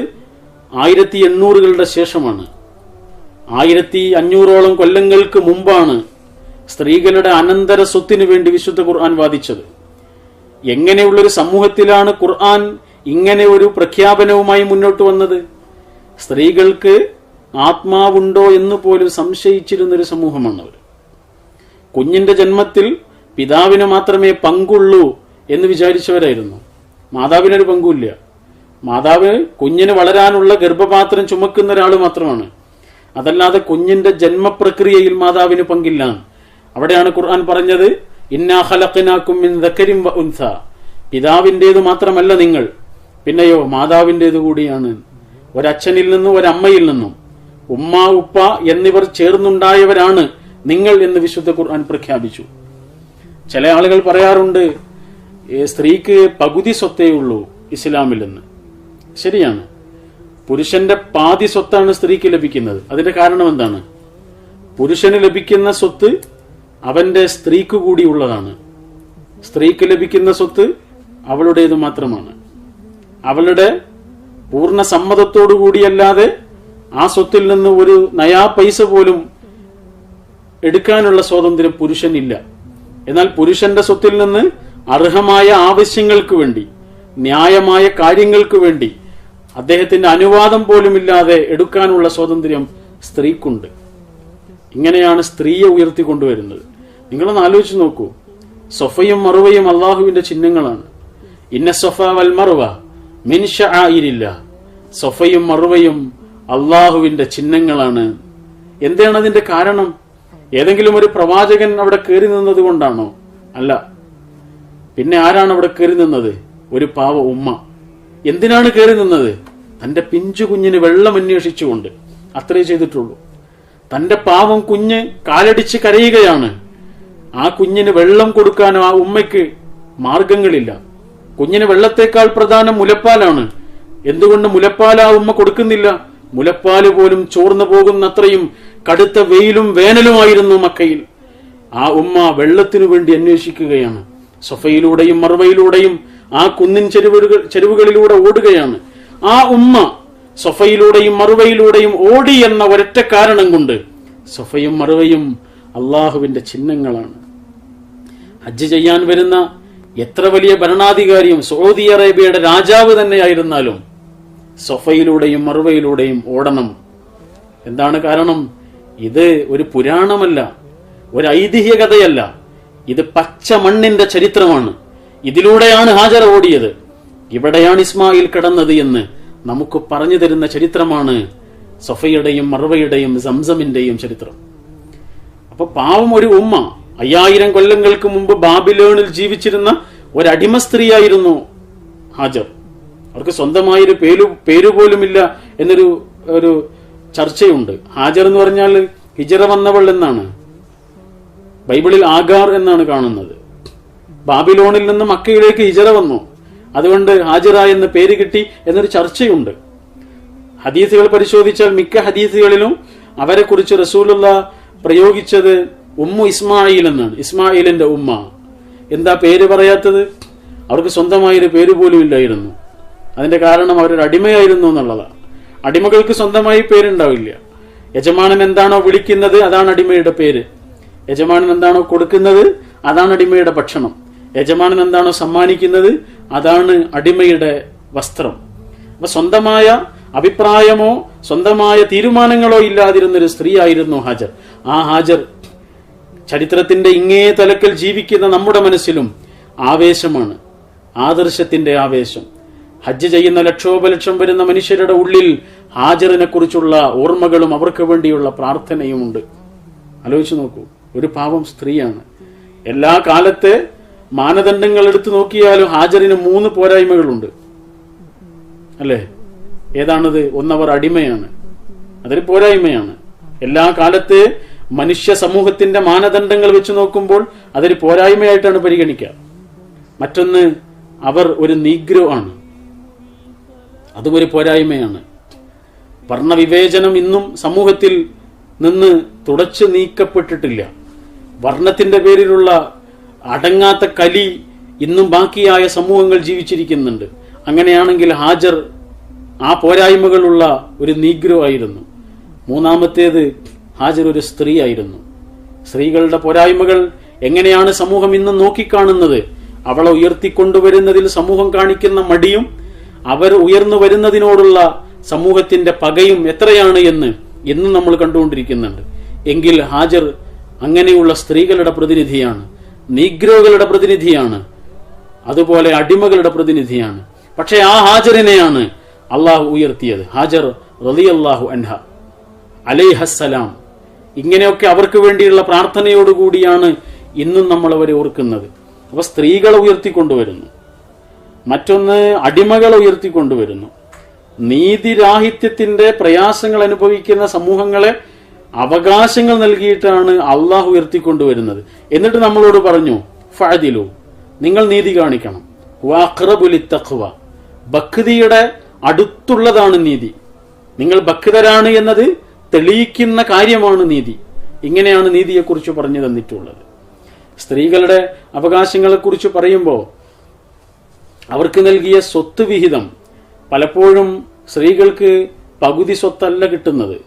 1800-കളുടെ ശേഷമാണ്. 1500-ഓളം കൊല്ലങ്ങൾക്ക് മുമ്പാണ് സ്ത്രീകളുടെ അനന്തര സ്വത്തിനു വേണ്ടി വിശുദ്ധ ഖുർആൻ വാദിച്ചത്. എങ്ങനെയുള്ളൊരു സമൂഹത്തിലാണ് ഖുർആൻ ഇങ്ങനെ ഒരു പ്രഖ്യാപനവുമായി മുന്നോട്ട് വന്നത്? സ്ത്രീകൾക്ക് ആത്മാവുണ്ടോ എന്ന് പോലും സംശയിച്ചിരുന്നൊരു സമൂഹമാണ് അവർ. കുഞ്ഞിന്റെ ജന്മത്തിൽ പിതാവിന് മാത്രമേ പങ്കുള്ളൂ എന്ന് വിചാരിച്ചവരായിരുന്നു. മാതാവിനൊരു പങ്കുമില്ല. മാതാവ് കുഞ്ഞിന് വളരാനുള്ള ഗർഭപാത്രം ചുമക്കുന്ന ഒരാൾ മാത്രമാണ്. അതല്ലാതെ കുഞ്ഞിന്റെ ജന്മപ്രക്രിയയിൽ മാതാവിന് പങ്കില്ല. അവിടെയാണ് ഖുർആൻ പറഞ്ഞത്, ഇന്നാ ഖലഖനാകും മിൻ ദക്കരിൻ വ ഉൻസ. പിതാവിന്റേത് മാത്രമല്ല നിങ്ങൾ, പിന്നെയോ മാതാവിന്റേത് കൂടിയാണ്. ഒരച്ഛനിൽ നിന്നും ഒരമ്മയിൽ നിന്നും ഉമ്മ ഉപ്പ എന്നിവർ ചേർന്നുണ്ടായവരാണ് നിങ്ങൾ എന്ന് വിശുദ്ധ ഖുർആൻ പ്രഖ്യാപിച്ചു. ചില ആളുകൾ പറയാറുണ്ട് സ്ത്രീക്ക് പകുതി സ്വത്തേ ഉള്ളൂ ഇസ്ലാമിൽ നിന്ന്. ശരിയാണ്, പുരുഷന്റെ പാതി സ്വത്താണ് സ്ത്രീക്ക് ലഭിക്കുന്നത്. അതിന്റെ കാരണം എന്താണ്? പുരുഷന് ലഭിക്കുന്ന സ്വത്ത് അവന്റെ സ്ത്രീക്ക് കൂടി ഉള്ളതാണ്. സ്ത്രീക്ക് ലഭിക്കുന്ന സ്വത്ത് അവളുടേത് മാത്രമാണ്. അവളുടെ പൂർണ്ണ സമ്മതത്തോടു കൂടിയല്ലാതെ ആ സ്വത്തിൽ നിന്ന് ഒരു നയാ പൈസ പോലും എടുക്കാനുള്ള സ്വാതന്ത്ര്യം പുരുഷനില്ല. എന്നാൽ പുരുഷന്റെ സ്വത്തിൽ നിന്ന് അർഹമായ ആവശ്യങ്ങൾക്ക് വേണ്ടി, ന്യായമായ കാര്യങ്ങൾക്ക് വേണ്ടി അദ്ദേഹത്തിന്റെ അനുവാദം പോലുമില്ലാതെ എടുക്കാനുള്ള സ്വാതന്ത്ര്യം സ്ത്രീക്കുണ്ട്. ഇങ്ങനെയാണ് സ്ത്രീയെ ഉയർത്തിക്കൊണ്ടുവരുന്നത്. നിങ്ങളൊന്ന് ആലോചിച്ച് നോക്കൂ. സൊഫയും മറുവയും അള്ളാഹുവിന്റെ ചിഹ്നങ്ങളാണ്. ഇന്ന സൊഫ വൽ മറുവ മിൻ ശഅഇരില്ലാഹ്. സൊഫയും മറുവയും അള്ളാഹുവിന്റെ ചിഹ്നങ്ങളാണ്. എന്താണ് അതിന്റെ കാരണം? ഏതെങ്കിലും ഒരു പ്രവാചകൻ അവിടെ കയറി നിന്നത് കൊണ്ടാണോ? അല്ല. പിന്നെ ആരാണ് അവിടെ കയറി നിന്നത്? ഒരു പാവ ഉമ്മ. എന്തിനാണ് കയറി നിന്നത്? തന്റെ പിഞ്ചു കുഞ്ഞിന് വെള്ളം അന്വേഷിച്ചുകൊണ്ട്. അത്രേ ചെയ്തിട്ടുള്ളൂ. തന്റെ പാവം കുഞ്ഞ് കാലടിച്ച് കരയുകയാണ്. ആ കുഞ്ഞിന് വെള്ളം കൊടുക്കാനോ ആ ഉമ്മയ്ക്ക് മാർഗങ്ങളില്ല. കുഞ്ഞിന് വെള്ളത്തേക്കാൾ പ്രധാനം മുലപ്പാലാണ്. എന്തുകൊണ്ട് മുലപ്പാൽ ആ ഉമ്മ കൊടുക്കുന്നില്ല? മുലപ്പാല് പോലും ചോർന്നു പോകുന്നത്രയും കടുത്ത വെയിലും വേനലുമായിരുന്നു മക്കയിൽ. ആ ഉമ്മ വെള്ളത്തിനു വേണ്ടി അന്വേഷിക്കുകയാണ്. സൊഫയിലൂടെയും മർവയിലൂടെയും ആ കുന്നിൻ ചെരുവുകളിലൂടെ ഓടുകയാണ്. ആ ഉമ്മ സൊഫയിലൂടെയും മറുവയിലൂടെയും ഓടി എന്ന ഒരൊറ്റ കാരണം കൊണ്ട് സൊഫയും മറുവയും അള്ളാഹുവിന്റെ ചിഹ്നങ്ങളാണ്. ഹജ്ജ് ചെയ്യാൻ വരുന്ന എത്ര വലിയ ഭരണാധികാരിയും സൗദി അറേബ്യയുടെ രാജാവ് തന്നെയായിരുന്നാലും സൊഫയിലൂടെയും മറുവയിലൂടെയും ഓടണം. എന്താണ് കാരണം? ഇത് ഒരു പുരാണമല്ല, ഒരു ഐതിഹ്യ കഥയല്ല, ഇത് പച്ച മണ്ണിന്റെ ചരിത്രമാണ്. ഇതിലൂടെയാണ് ഹാജർ ഓടിയത്, ഇവിടെയാണ് ഇസ്മായിൽ കടന്നത് എന്ന് നമുക്ക് പറഞ്ഞു തരുന്ന ചരിത്രമാണ് സൊഫയുടെയും മറുവയുടെയും സംസമിന്റെയും ചരിത്രം. അപ്പൊ പാവം ഒരു ഉമ്മ 5000 കൊല്ലങ്ങൾക്ക് മുമ്പ് ബാബിലോണിൽ ജീവിച്ചിരുന്ന ഒരടിമ സ്ത്രീയായിരുന്നു ഹാജർ. അവർക്ക് സ്വന്തമായൊരു പേരുപോലുമില്ല എന്നൊരു ചർച്ചയുണ്ട്. ഹാജർ എന്ന് പറഞ്ഞാൽ ഹിജറ വന്നവൾ എന്നാണ്, ബൈബിളിൽ ആഗാർ എന്നാണ് കാണുന്നത്. ബാബിലോണിൽ നിന്ന് മക്കയിലേക്ക് ഹിജറ വന്നു, അതുകൊണ്ട് ഹാജറ എന്ന പേര് കിട്ടി എന്നൊരു ചർച്ചയുണ്ട്. ഹദീസുകൾ പരിശോധിച്ചാൽ മിക്ക ഹദീസുകളിലും അവരെ കുറിച്ച് റസൂലുള്ള പ്രയോഗിച്ചത് ഉമ്മു ഇസ്മായിൽ എന്നാണ്. ഇസ്മായിലിന്റെ ഉമ്മ. എന്താ പേര് പറയാത്തത്? അവർക്ക് സ്വന്തമായൊരു പേര് പോലും ഇല്ലായിരുന്നു. അതിന്റെ കാരണം അവരൊരു അടിമയായിരുന്നു എന്നുള്ളതാണ്. അടിമകൾക്ക് സ്വന്തമായി പേരുണ്ടാവില്ല. യജമാനൻ എന്താണോ വിളിക്കുന്നത് അതാണ് അടിമയുടെ പേര്. യജമാനൻ എന്താണോ കൊടുക്കുന്നത് അതാണ് അടിമയുടെ ഭക്ഷണം. യജമാനൻ എന്താണോ സമ്മാനിക്കുന്നത് അതാണ് അടിമയുടെ വസ്ത്രം. അപ്പൊ സ്വന്തമായ അഭിപ്രായമോ സ്വന്തമായ തീരുമാനങ്ങളോ ഇല്ലാതിരുന്നൊരു സ്ത്രീ ആയിരുന്നു ഹാജർ. ആ ഹാജർ ചരിത്രത്തിന്റെ ഇങ്ങേ തലക്കൽ ജീവിക്കുന്ന നമ്മുടെ മനസ്സിലും ആവേശമാണ്, ആദർശത്തിന്റെ ആവേശം. ഹജ്ജ് ചെയ്യുന്ന ലക്ഷോപലക്ഷം വരുന്ന മനുഷ്യരുടെ ഉള്ളിൽ ഹാജറിനെ കുറിച്ചുള്ള ഓർമ്മകളും അവർക്ക് വേണ്ടിയുള്ള പ്രാർത്ഥനയുമുണ്ട്. ആലോചിച്ചു നോക്കൂ, ഒരു പാവം സ്ത്രീയാണ്. എല്ലാ കാലത്തെ മാനദണ്ഡങ്ങൾ എടുത്തു നോക്കിയാലും ഹാജറിന് 3 പോരായ്മകളുണ്ട്, അല്ലേ? ഏതാണത്? ഒന്നവർ അടിമയാണ്, അതൊരു പോരായ്മയാണ്. എല്ലാ കാലത്തെ മനുഷ്യ സമൂഹത്തിന്റെ മാനദണ്ഡങ്ങൾ വെച്ച് നോക്കുമ്പോൾ അതൊരു പോരായ്മയായിട്ടാണ് പരിഗണിക്കുക. മറ്റൊന്ന്, അവർ ഒരു നീഗ്രോ ആണ്, അതും ഒരു പോരായ്മയാണ്. വർണ്ണവിവേചനം ഇന്നും സമൂഹത്തിൽ നിന്ന് തുടച്ചു നീക്കപ്പെട്ടിട്ടില്ല. വർണ്ണത്തിന്റെ പേരിലുള്ള അടങ്ങാത്ത കലി ഇന്നും ബാക്കിയായ സമൂഹങ്ങൾ ജീവിച്ചിരിക്കുന്നുണ്ട്. അങ്ങനെയാണെങ്കിൽ ഹാജർ ആ പോരായ്മകളുള്ള ഒരു നീഗ്രോ ആയിരുന്നു. മൂന്നാമത്തേത്, ഹാജർ ഒരു സ്ത്രീ ആയിരുന്നു. സ്ത്രീകളുടെ പോരായ്മകൾ എങ്ങനെയാണ് സമൂഹം ഇന്ന് നോക്കിക്കാണുന്നത്? അവളെ ഉയർത്തിക്കൊണ്ടുവരുന്നതിൽ സമൂഹം കാണിക്കുന്ന മടിയും അവർ ഉയർന്നു വരുന്നതിനോടുള്ള സമൂഹത്തിന്റെ പകയും എത്രയാണ് എന്ന് ഇന്നും നമ്മൾ കണ്ടുകൊണ്ടിരിക്കുന്നുണ്ട്. എങ്കിൽ ഹാജർ അങ്ങനെയുള്ള സ്ത്രീകളുടെ പ്രതിനിധിയാണ്, നീഗ്രോകളുടെ പ്രതിനിധിയാണ്, അതുപോലെ അടിമകളുടെ പ്രതിനിധിയാണ്. പക്ഷെ ആ ഹാജറിനെയാണ് അള്ളാഹു ഉയർത്തിയത്. ഹാജർ റളിയല്ലാഹു അൻഹ അലൈഹസ്സലാം. ഇങ്ങനെയൊക്കെ അവർക്ക് വേണ്ടിയുള്ള പ്രാർത്ഥനയോടുകൂടിയാണ് ഇന്നും നമ്മൾ അവരെ ഓർക്കുന്നത്. അപ്പൊ സ്ത്രീകളെ ഉയർത്തിക്കൊണ്ടുവരുന്നു. മറ്റൊന്ന്, അടിമകളെ ഉയർത്തിക്കൊണ്ടുവരുന്നു. നീതിരാഹിത്യത്തിന്റെ പ്രയാസങ്ങൾ അനുഭവിക്കുന്ന സമൂഹങ്ങളെ അവകാശങ്ങൾ നൽകിയിട്ടാണ് അള്ളാഹു ഉയർത്തിക്കൊണ്ടുവരുന്നത്. എന്നിട്ട് നമ്മളോട് പറഞ്ഞു, ഫഅദിലു, നിങ്ങൾ നീതി കാണിക്കണം. വഅഖ്റബു ലിത്തഖ്വ, ഭക്തിയുടെ അടുത്തുള്ളതാണ് നീതി. നിങ്ങൾ ഭക്തരാണ് എന്നത് തെളിയിക്കുന്ന കാര്യമാണ് നീതി. ഇങ്ങനെയാണ് നീതിയെക്കുറിച്ച് പറഞ്ഞു തന്നിട്ടുള്ളത്. സ്ത്രീകളുടെ അവകാശങ്ങളെക്കുറിച്ച് പറയുമ്പോൾ അവർക്ക് നൽകിയ സ്വത്ത് വിഹിതം പലപ്പോഴും സ്ത്രീകൾക്ക് പകുതി സ്വത്തല്ല കിട്ടുന്നത്.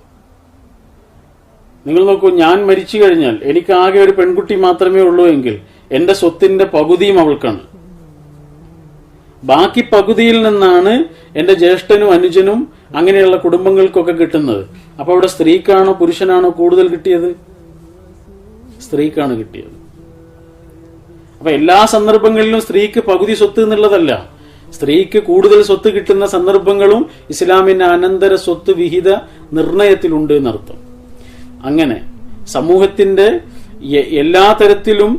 നിങ്ങൾ നോക്കൂ, ഞാൻ മരിച്ചു കഴിഞ്ഞാൽ എനിക്ക് ആകെ ഒരു പെൺകുട്ടി മാത്രമേ ഉള്ളൂ എങ്കിൽ എന്റെ സ്വത്തിന്റെ പകുതിയും അവൾക്കാണ്. ബാക്കി പകുതിയിൽ നിന്നാണ് എന്റെ ജ്യേഷ്ഠനും അനുജനും അങ്ങനെയുള്ള കുടുംബങ്ങൾക്കൊക്കെ കിട്ടുന്നത്. അപ്പൊ അവിടെ സ്ത്രീക്കാണോ പുരുഷനാണോ കൂടുതൽ കിട്ടിയത്? സ്ത്രീക്കാണ് കിട്ടിയത്. അപ്പൊ എല്ലാ സന്ദർഭങ്ങളിലും സ്ത്രീക്ക് പകുതി സ്വത്ത് എന്നുള്ളതല്ല, സ്ത്രീക്ക് കൂടുതൽ സ്വത്ത് കിട്ടുന്ന സന്ദർഭങ്ങളും ഇസ്ലാമിന്റെ അനന്തര സ്വത്ത് വിഹിത നിർണയത്തിലുണ്ട് എന്നർത്ഥം. അങ്ങനെ സമൂഹത്തിന്റെ എല്ലാ തരത്തിലും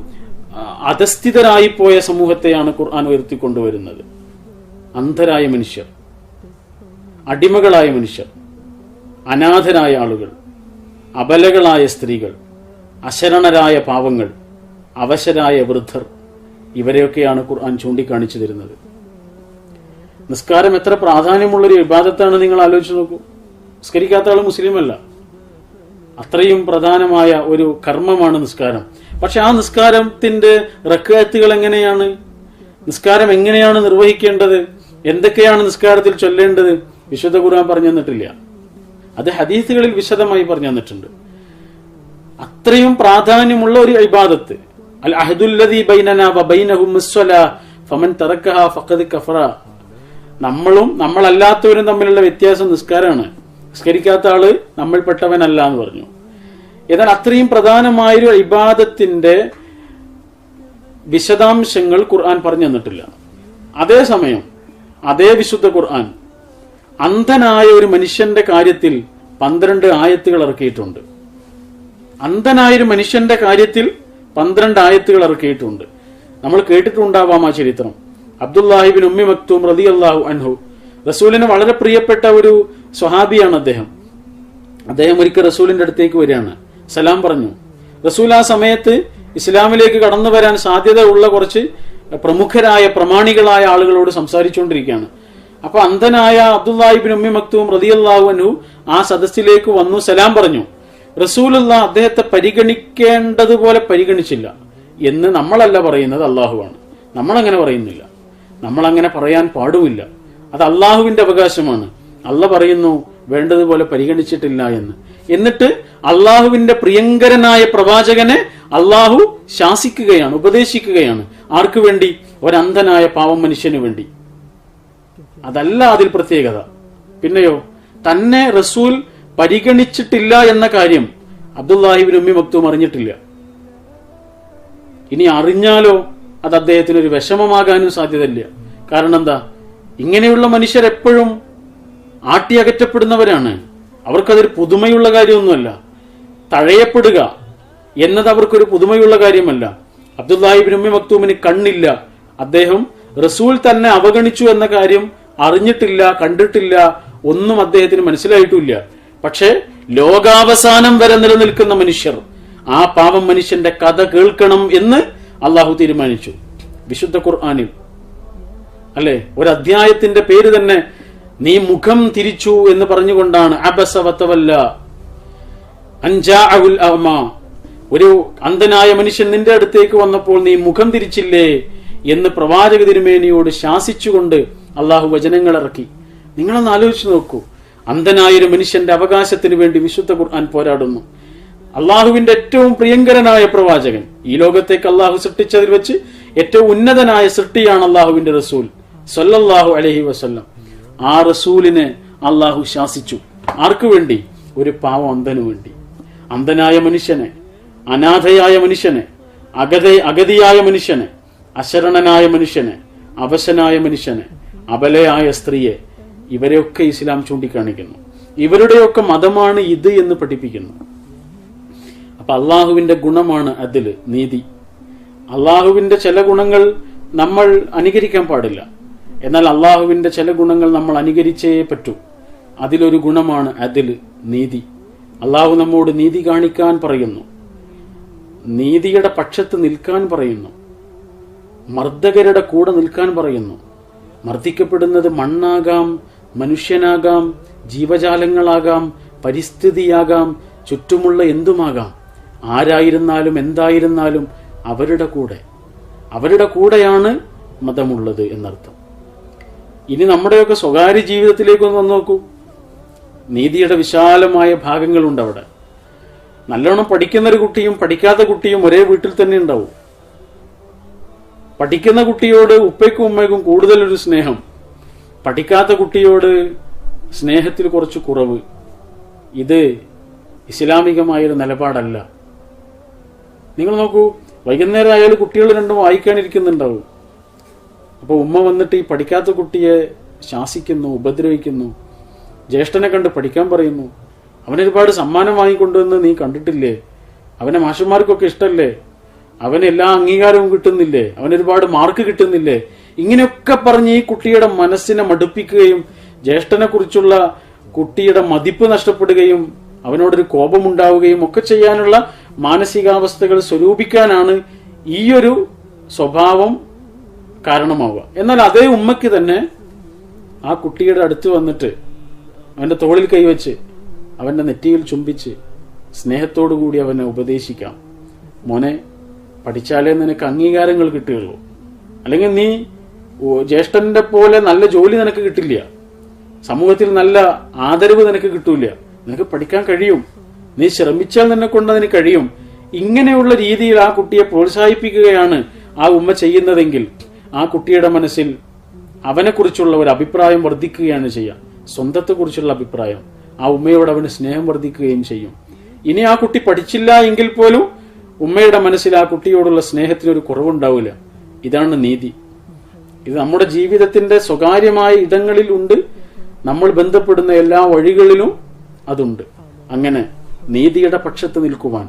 അധസ്ഥിതരായി പോയ സമൂഹത്തെയാണ് ഖുർആൻ ഉയർത്തിക്കൊണ്ടുവരുന്നത്. അന്ധരായ മനുഷ്യർ, അടിമകളായ മനുഷ്യർ, അനാഥരായ ആളുകൾ, അബലകളായ സ്ത്രീകൾ, അശരണരായ പാവങ്ങൾ, അവശരായ വൃദ്ധർ, ഇവരെയൊക്കെയാണ് ഖുർആൻ ചൂണ്ടിക്കാണിച്ചു തരുന്നത്. നിസ്കാരം എത്ര പ്രാധാന്യമുള്ളൊരു ഇബാദത്താണ് നിങ്ങൾ ആലോചിച്ച് നോക്കൂ. നിസ്കരിക്കാത്ത ആൾ മുസ്ലിമല്ല, അത്രയും പ്രധാനമായ ഒരു കർമ്മമാണ് നിസ്കാരം. പക്ഷെ ആ നിസ്കാരത്തിന്റെ റക്അത്തുകൾ എങ്ങനെയാണ്? നിസ്കാരം എങ്ങനെയാണ് നിർവഹിക്കേണ്ടത്, എന്തൊക്കെയാണ് നിസ്കാരത്തിൽ ചൊല്ലേണ്ടത് വിശുദ്ധ ഖുർആൻ പറഞ്ഞു തന്നിട്ടില്ല. അത് ഹദീസുകളിൽ വിശദമായി പറഞ്ഞു തന്നിട്ടുണ്ട്. അത്രയും പ്രാധാന്യമുള്ള ഒരു ഇബാദത്ത്. അൽ അഹ്ദുല്ലദീ ബൈനനാ വ ബൈനഹും അസ്സലാ ഫമൻ തറക്കഹാ ഫഖദ് കഫറ. നമ്മളും നമ്മളല്ലാത്തവരും തമ്മിലുള്ള വ്യത്യാസം നിസ്കാരമാണ്. നിസ്കരിക്കാത്ത ആള് നമ്മൾപ്പെട്ടവനല്ല എന്ന് പറഞ്ഞു. എന്നാൽ അത്രയും പ്രധാനമായൊരു ഇബാദത്തിന്റെ വിശദാംശങ്ങൾ ഖുർആൻ പറഞ്ഞു തന്നിട്ടില്ല. അതേസമയം അതേ വിശുദ്ധ ഖുർആൻ അന്ധനായ ഒരു മനുഷ്യന്റെ കാര്യത്തിൽ 12 ആയത്തുകൾ ഇറക്കിയിട്ടുണ്ട്. അന്ധനായൊരു മനുഷ്യന്റെ കാര്യത്തിൽ 12 ആയത്തുകൾ ഇറക്കിയിട്ടുണ്ട്. നമ്മൾ കേട്ടിട്ടുണ്ടാവാം ആ ചരിത്രം. അബ്ദുല്ലാഹിബിൻ ഉമ്മി മക്തൂം റളിയല്ലാഹു അൻഹു, റസൂലിന് വളരെ പ്രിയപ്പെട്ട ഒരു സ്വഹാബിയാണ് അദ്ദേഹം. ഒരിക്കൽ റസൂലിന്റെ അടുത്തേക്ക് വരികയാണ്, സലാം പറഞ്ഞു. റസൂൽ ആ സമയത്ത് ഇസ്ലാമിലേക്ക് കടന്നു വരാൻ സാധ്യത ഉള്ള കുറച്ച് പ്രമുഖരായ പ്രമാണികളായ ആളുകളോട് സംസാരിച്ചുകൊണ്ടിരിക്കുകയാണ്. അപ്പൊ അന്ധനായ അബ്ദുല്ലാഹിബിൻ ഉമ്മി മക്തൂം റളിയല്ലാഹു അൻഹു ആ സദസ്സിലേക്ക് വന്നു, സലാം പറഞ്ഞു. റസൂലുള്ള അദ്ദേഹത്തെ പരിഗണിക്കേണ്ടതുപോലെ പരിഗണിച്ചില്ല എന്ന് നമ്മളല്ല പറയുന്നത്, അള്ളാഹുവാണ്. നമ്മളങ്ങനെ പറയുന്നില്ല, നമ്മളങ്ങനെ പറയാൻ പാടുമില്ല. അത് അള്ളാഹുവിന്റെ അവകാശമാണ്. അള്ളാഹ് പറയുന്നു വേണ്ടതുപോലെ പരിഗണിച്ചിട്ടില്ല എന്ന്. എന്നിട്ട് അള്ളാഹുവിന്റെ പ്രിയങ്കരനായ പ്രവാചകനെ അള്ളാഹു ശാസിക്കുകയാണ്, ഉപദേശിക്കുകയാണ്. ആർക്കു വേണ്ടി? ഒരന്ധനായ പാവം മനുഷ്യന് വേണ്ടി. അതല്ല അതിൽ പ്രത്യേകത. പിന്നെയോ, തന്നെ റസൂൽ പരിഗണിച്ചിട്ടില്ല എന്ന കാര്യം അബ്ദുല്ലാഹിബിൻ ഉമ്മി മക്തൂം അറിഞ്ഞിട്ടില്ല. ഇനി അറിഞ്ഞാലോ അത് അദ്ദേഹത്തിന് ഒരു വിഷമമാകാനും സാധ്യതയില്ല. കാരണം എന്താ? ഇങ്ങനെയുള്ള മനുഷ്യർ എപ്പോഴും ആട്ടിയകറ്റപ്പെടുന്നവരാണ്. അവർക്കതൊരു പുതുമയുള്ള കാര്യമൊന്നുമല്ല. തഴയപ്പെടുക എന്നത് അവർക്കൊരു പുതുമയുള്ള കാര്യമല്ല. അബ്ദുല്ലാഹിബിൻ ഉമ്മി മക്തൂമിന് കണ്ണില്ല. അദ്ദേഹം റസൂൽ തന്നെ അവഗണിച്ചു എന്ന കാര്യം അറിഞ്ഞിട്ടില്ല, കണ്ടിട്ടില്ല, ഒന്നും അദ്ദേഹത്തിന് മനസ്സിലായിട്ടില്ല. പക്ഷെ ലോകാവസാനം വരെ നിലനിൽക്കുന്ന മനുഷ്യർ, ആ പാവം മനുഷ്യന്റെ കഥ കേൾക്കണം എന്ന് അള്ളാഹു തീരുമാനിച്ചു. വിശുദ്ധ ഖുർആനിൽ അല്ലെ, ഒരു അധ്യായത്തിന്റെ പേര് തന്നെ നീ മുഖം തിരിച്ചു എന്ന് പറഞ്ഞുകൊണ്ടാണ്. അബസ വതവല്ല അൻജാഅഉൽ അഅമ. ഒരു അന്ധനായ മനുഷ്യൻ നിന്റെ അടുത്തേക്ക് വന്നപ്പോൾ നീ മുഖം തിരിച്ചില്ലേ എന്ന് പ്രവാചക തിരുമേനിയോട് ശാസിച്ചുകൊണ്ട് അള്ളാഹു വചനങ്ങൾ ഇറക്കി. നിങ്ങളൊന്ന് ആലോചിച്ച് നോക്കൂ. അന്ധനായൊരു മനുഷ്യന്റെ അവകാശത്തിന് വേണ്ടി വിശുദ്ധ ഖുർആൻ പോരാടുന്നു. അള്ളാഹുവിന്റെ ഏറ്റവും പ്രിയങ്കരനായ പ്രവാചകൻ, ഈ ലോകത്തേക്ക് അള്ളാഹു സൃഷ്ടിച്ചതിൽ വെച്ച് ഏറ്റവും ഉന്നതനായ സൃഷ്ടിയാണ് അള്ളാഹുവിന്റെ റസൂൽ സല്ലല്ലാഹു അലൈഹി വസല്ലം. ആ റസൂലിനെ അള്ളാഹു ശാസിച്ചു. ആർക്കു വേണ്ടി? ഒരു പാവം അന്ധനു വേണ്ടി. അന്ധനായ മനുഷ്യനെ, അനാഥയായ മനുഷ്യനെ, അഗതിയായ മനുഷ്യനെ, അശരണനായ മനുഷ്യനെ, അവശനായ മനുഷ്യനെ, അബലയായ സ്ത്രീയെ, ഇവരെയൊക്കെ ഇസ്ലാം ചൂണ്ടിക്കാണിക്കുന്നു. ഇവരുടെയൊക്കെ മതമാണ് ഇത് എന്ന് പഠിപ്പിക്കുന്നു. അപ്പൊ അള്ളാഹുവിന്റെ ഗുണമാണ് അതില് നീതി. അള്ളാഹുവിന്റെ ചില ഗുണങ്ങൾ നമ്മൾ അനുകരിക്കാൻ പാടില്ല. എന്നാൽ അള്ളാഹുവിന്റെ ചില ഗുണങ്ങൾ നമ്മൾ അനുകരിച്ചേ പറ്റൂ. അതിലൊരു ഗുണമാണ് അതില് നീതി. അള്ളാഹു നമ്മോട് നീതി കാണിക്കാൻ പറയുന്നു, നീതിയുടെ പക്ഷത്ത് നിൽക്കാൻ പറയുന്നു, മർദ്ദകരുടെ കൂടെ നിൽക്കാൻ പറയുന്നു. മർദ്ദിക്കപ്പെടുന്നത് മണ്ണാകാം, മനുഷ്യനാകാം, ജീവജാലങ്ങളാകാം, പരിസ്ഥിതിയാകാം, ചുറ്റുമുള്ള എന്തുമാകാം. ആരായിരുന്നാലും എന്തായിരുന്നാലും അവരുടെ കൂടെയാണ് മതമുള്ളത് എന്നർത്ഥം. ഇനി നമ്മുടെയൊക്കെ സ്വകാര്യ ജീവിതത്തിലേക്കൊന്ന് വന്നു നോക്കൂ. നീതിയുടെ വിശാലമായ ഭാഗങ്ങളുണ്ട് അവിടെ. നല്ലോണം പഠിക്കുന്നൊരു കുട്ടിയും പഠിക്കാത്ത കുട്ടിയും ഒരേ വീട്ടിൽ തന്നെ ഉണ്ടാവും. പഠിക്കുന്ന കുട്ടിയോട് ഉപ്പയ്ക്കും ഉമ്മയ്ക്കും കൂടുതലൊരു സ്നേഹം, പഠിക്കാത്ത കുട്ടിയോട് സ്നേഹത്തിൽ കുറച്ച് കുറവ്. ഇത് ഇസ്ലാമികമായൊരു നിലപാടല്ല. നിങ്ങൾ നോക്കൂ, വൈകുന്നേരം ആയാലും കുട്ടികൾ രണ്ടും വായിക്കാനിരിക്കുന്നുണ്ടാവും. അപ്പൊ ഉമ്മ വന്നിട്ട് ഈ പഠിക്കാത്ത കുട്ടിയെ ശാസിക്കുന്നു, ഉപദ്രവിക്കുന്നു. ജ്യേഷ്ഠനെ കണ്ട് പഠിക്കാൻ പറയുന്നു. അവനൊരുപാട് സമ്മാനം വാങ്ങിക്കൊണ്ടുവന്ന് നീ കണ്ടിട്ടില്ലേ? അവനെ മാഷന്മാർക്കൊക്കെ ഇഷ്ടല്ലേ? അവന് എല്ലാ അംഗീകാരവും കിട്ടുന്നില്ലേ? അവനൊരുപാട് മാർക്ക് കിട്ടുന്നില്ലേ? ഇങ്ങനെയൊക്കെ പറഞ്ഞ് ഈ കുട്ടിയുടെ മനസ്സിനെ മടുപ്പിക്കുകയും ജ്യേഷ്ഠനെ കുറിച്ചുള്ള കുട്ടിയുടെ മതിപ്പ് നഷ്ടപ്പെടുകയും അവനോടൊരു കോപമുണ്ടാവുകയും ഒക്കെ ചെയ്യാനുള്ള മാനസികാവസ്ഥകൾ സ്വരൂപിക്കാനാണ് ഈയൊരു സ്വഭാവം കാരണമാവുക. എന്നാൽ അതേ ഉമ്മയ്ക്ക് തന്നെ ആ കുട്ടിയുടെ അടുത്ത് വന്നിട്ട് അവന്റെ തോളിൽ കൈവച്ച് അവന്റെ നെറ്റിയിൽ ചുംബിച്ച് സ്നേഹത്തോടുകൂടി അവനെ ഉപദേശിക്കാം. മോനെ, പഠിച്ചാലേ നിനക്ക് അംഗീകാരങ്ങൾ കിട്ടുകയുള്ളൂ. അല്ലെങ്കിൽ നീ ജ്യേഷ്ഠന്റെ പോലെ നല്ല ജോലി നിനക്ക് കിട്ടില്ല, സമൂഹത്തിൽ നല്ല ആദരവ് നിനക്ക് കിട്ടൂല, നിനക്ക് പഠിക്കാൻ കഴിയും, നീ ശ്രമിച്ചാൽ നിന്നെ കൊണ്ട് അതിന് കഴിയും. ഇങ്ങനെയുള്ള രീതിയിൽ ആ കുട്ടിയെ പ്രോത്സാഹിപ്പിക്കുകയാണ് ആ ഉമ്മ ചെയ്യുന്നതെങ്കിൽ ആ കുട്ടിയുടെ മനസ്സിൽ അവനെക്കുറിച്ചുള്ള ഒരു അഭിപ്രായം വർദ്ധിക്കുകയാണ് ചെയ്യുക. സ്വന്തത്തെക്കുറിച്ചുള്ള അഭിപ്രായം, ആ ഉമ്മയോട് അവന് സ്നേഹം വർദ്ധിക്കുകയും ചെയ്യും. ഇനി ആ കുട്ടി പഠിച്ചില്ല എങ്കിൽ പോലും ഉമ്മയുടെ മനസ്സിൽ ആ കുട്ടിയോടുള്ള സ്നേഹത്തിനൊരു കുറവുണ്ടാവില്ല. ഇതാണ് നീതി. ഇത് നമ്മുടെ ജീവിതത്തിന്റെ സ്വകാര്യമായ ഇടങ്ങളിൽ ഉണ്ട്, നമ്മൾ ബന്ധപ്പെടുന്ന എല്ലാ വഴികളിലും അതുണ്ട്. അങ്ങനെ നീതിയുടെ പക്ഷത്ത് നിൽക്കുവാൻ,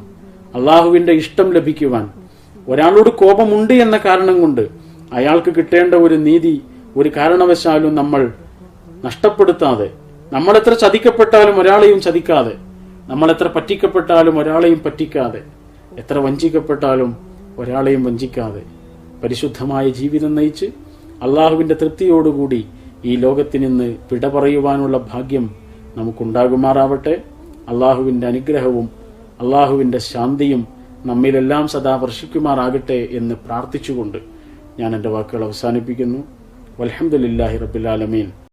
അള്ളാഹുവിന്റെ ഇഷ്ടം ലഭിക്കുവാൻ, ഒരാളോട് കോപമുണ്ട് എന്ന കാരണം കൊണ്ട് അയാൾക്ക് കിട്ടേണ്ട ഒരു നീതി ഒരു കാരണവശാലും നമ്മൾ നഷ്ടപ്പെടുത്താതെ, നമ്മൾ എത്ര ചതിക്കപ്പെട്ടാലും ഒരാളെയും ചതിക്കാതെ, നമ്മൾ എത്ര പറ്റിക്കപ്പെട്ടാലും ഒരാളെയും പറ്റിക്കാതെ, എത്ര വഞ്ചിക്കപ്പെട്ടാലും ഒരാളെയും വഞ്ചിക്കാതെ പരിശുദ്ധമായ ജീവിതം നയിച്ച് അള്ളാഹുവിന്റെ തൃപ്തിയോടുകൂടി ഈ ലോകത്തിൽ നിന്ന് വിട പറയുവാനുള്ള ഭാഗ്യം നമുക്കുണ്ടാകുമാറാവട്ടെ. അള്ളാഹുവിന്റെ അനുഗ്രഹവും അള്ളാഹുവിന്റെ ശാന്തിയും നമ്മിലെല്ലാം സദാ വർഷിക്കുമാറാകട്ടെ എന്ന് പ്രാർത്ഥിച്ചുകൊണ്ട് ഞാൻ എൻ്റെ വാക്കുകൾ അവസാനിപ്പിക്കുന്നു. വൽഹംദുലില്ലാഹി റബ്ബിൽ ആലമീൻ.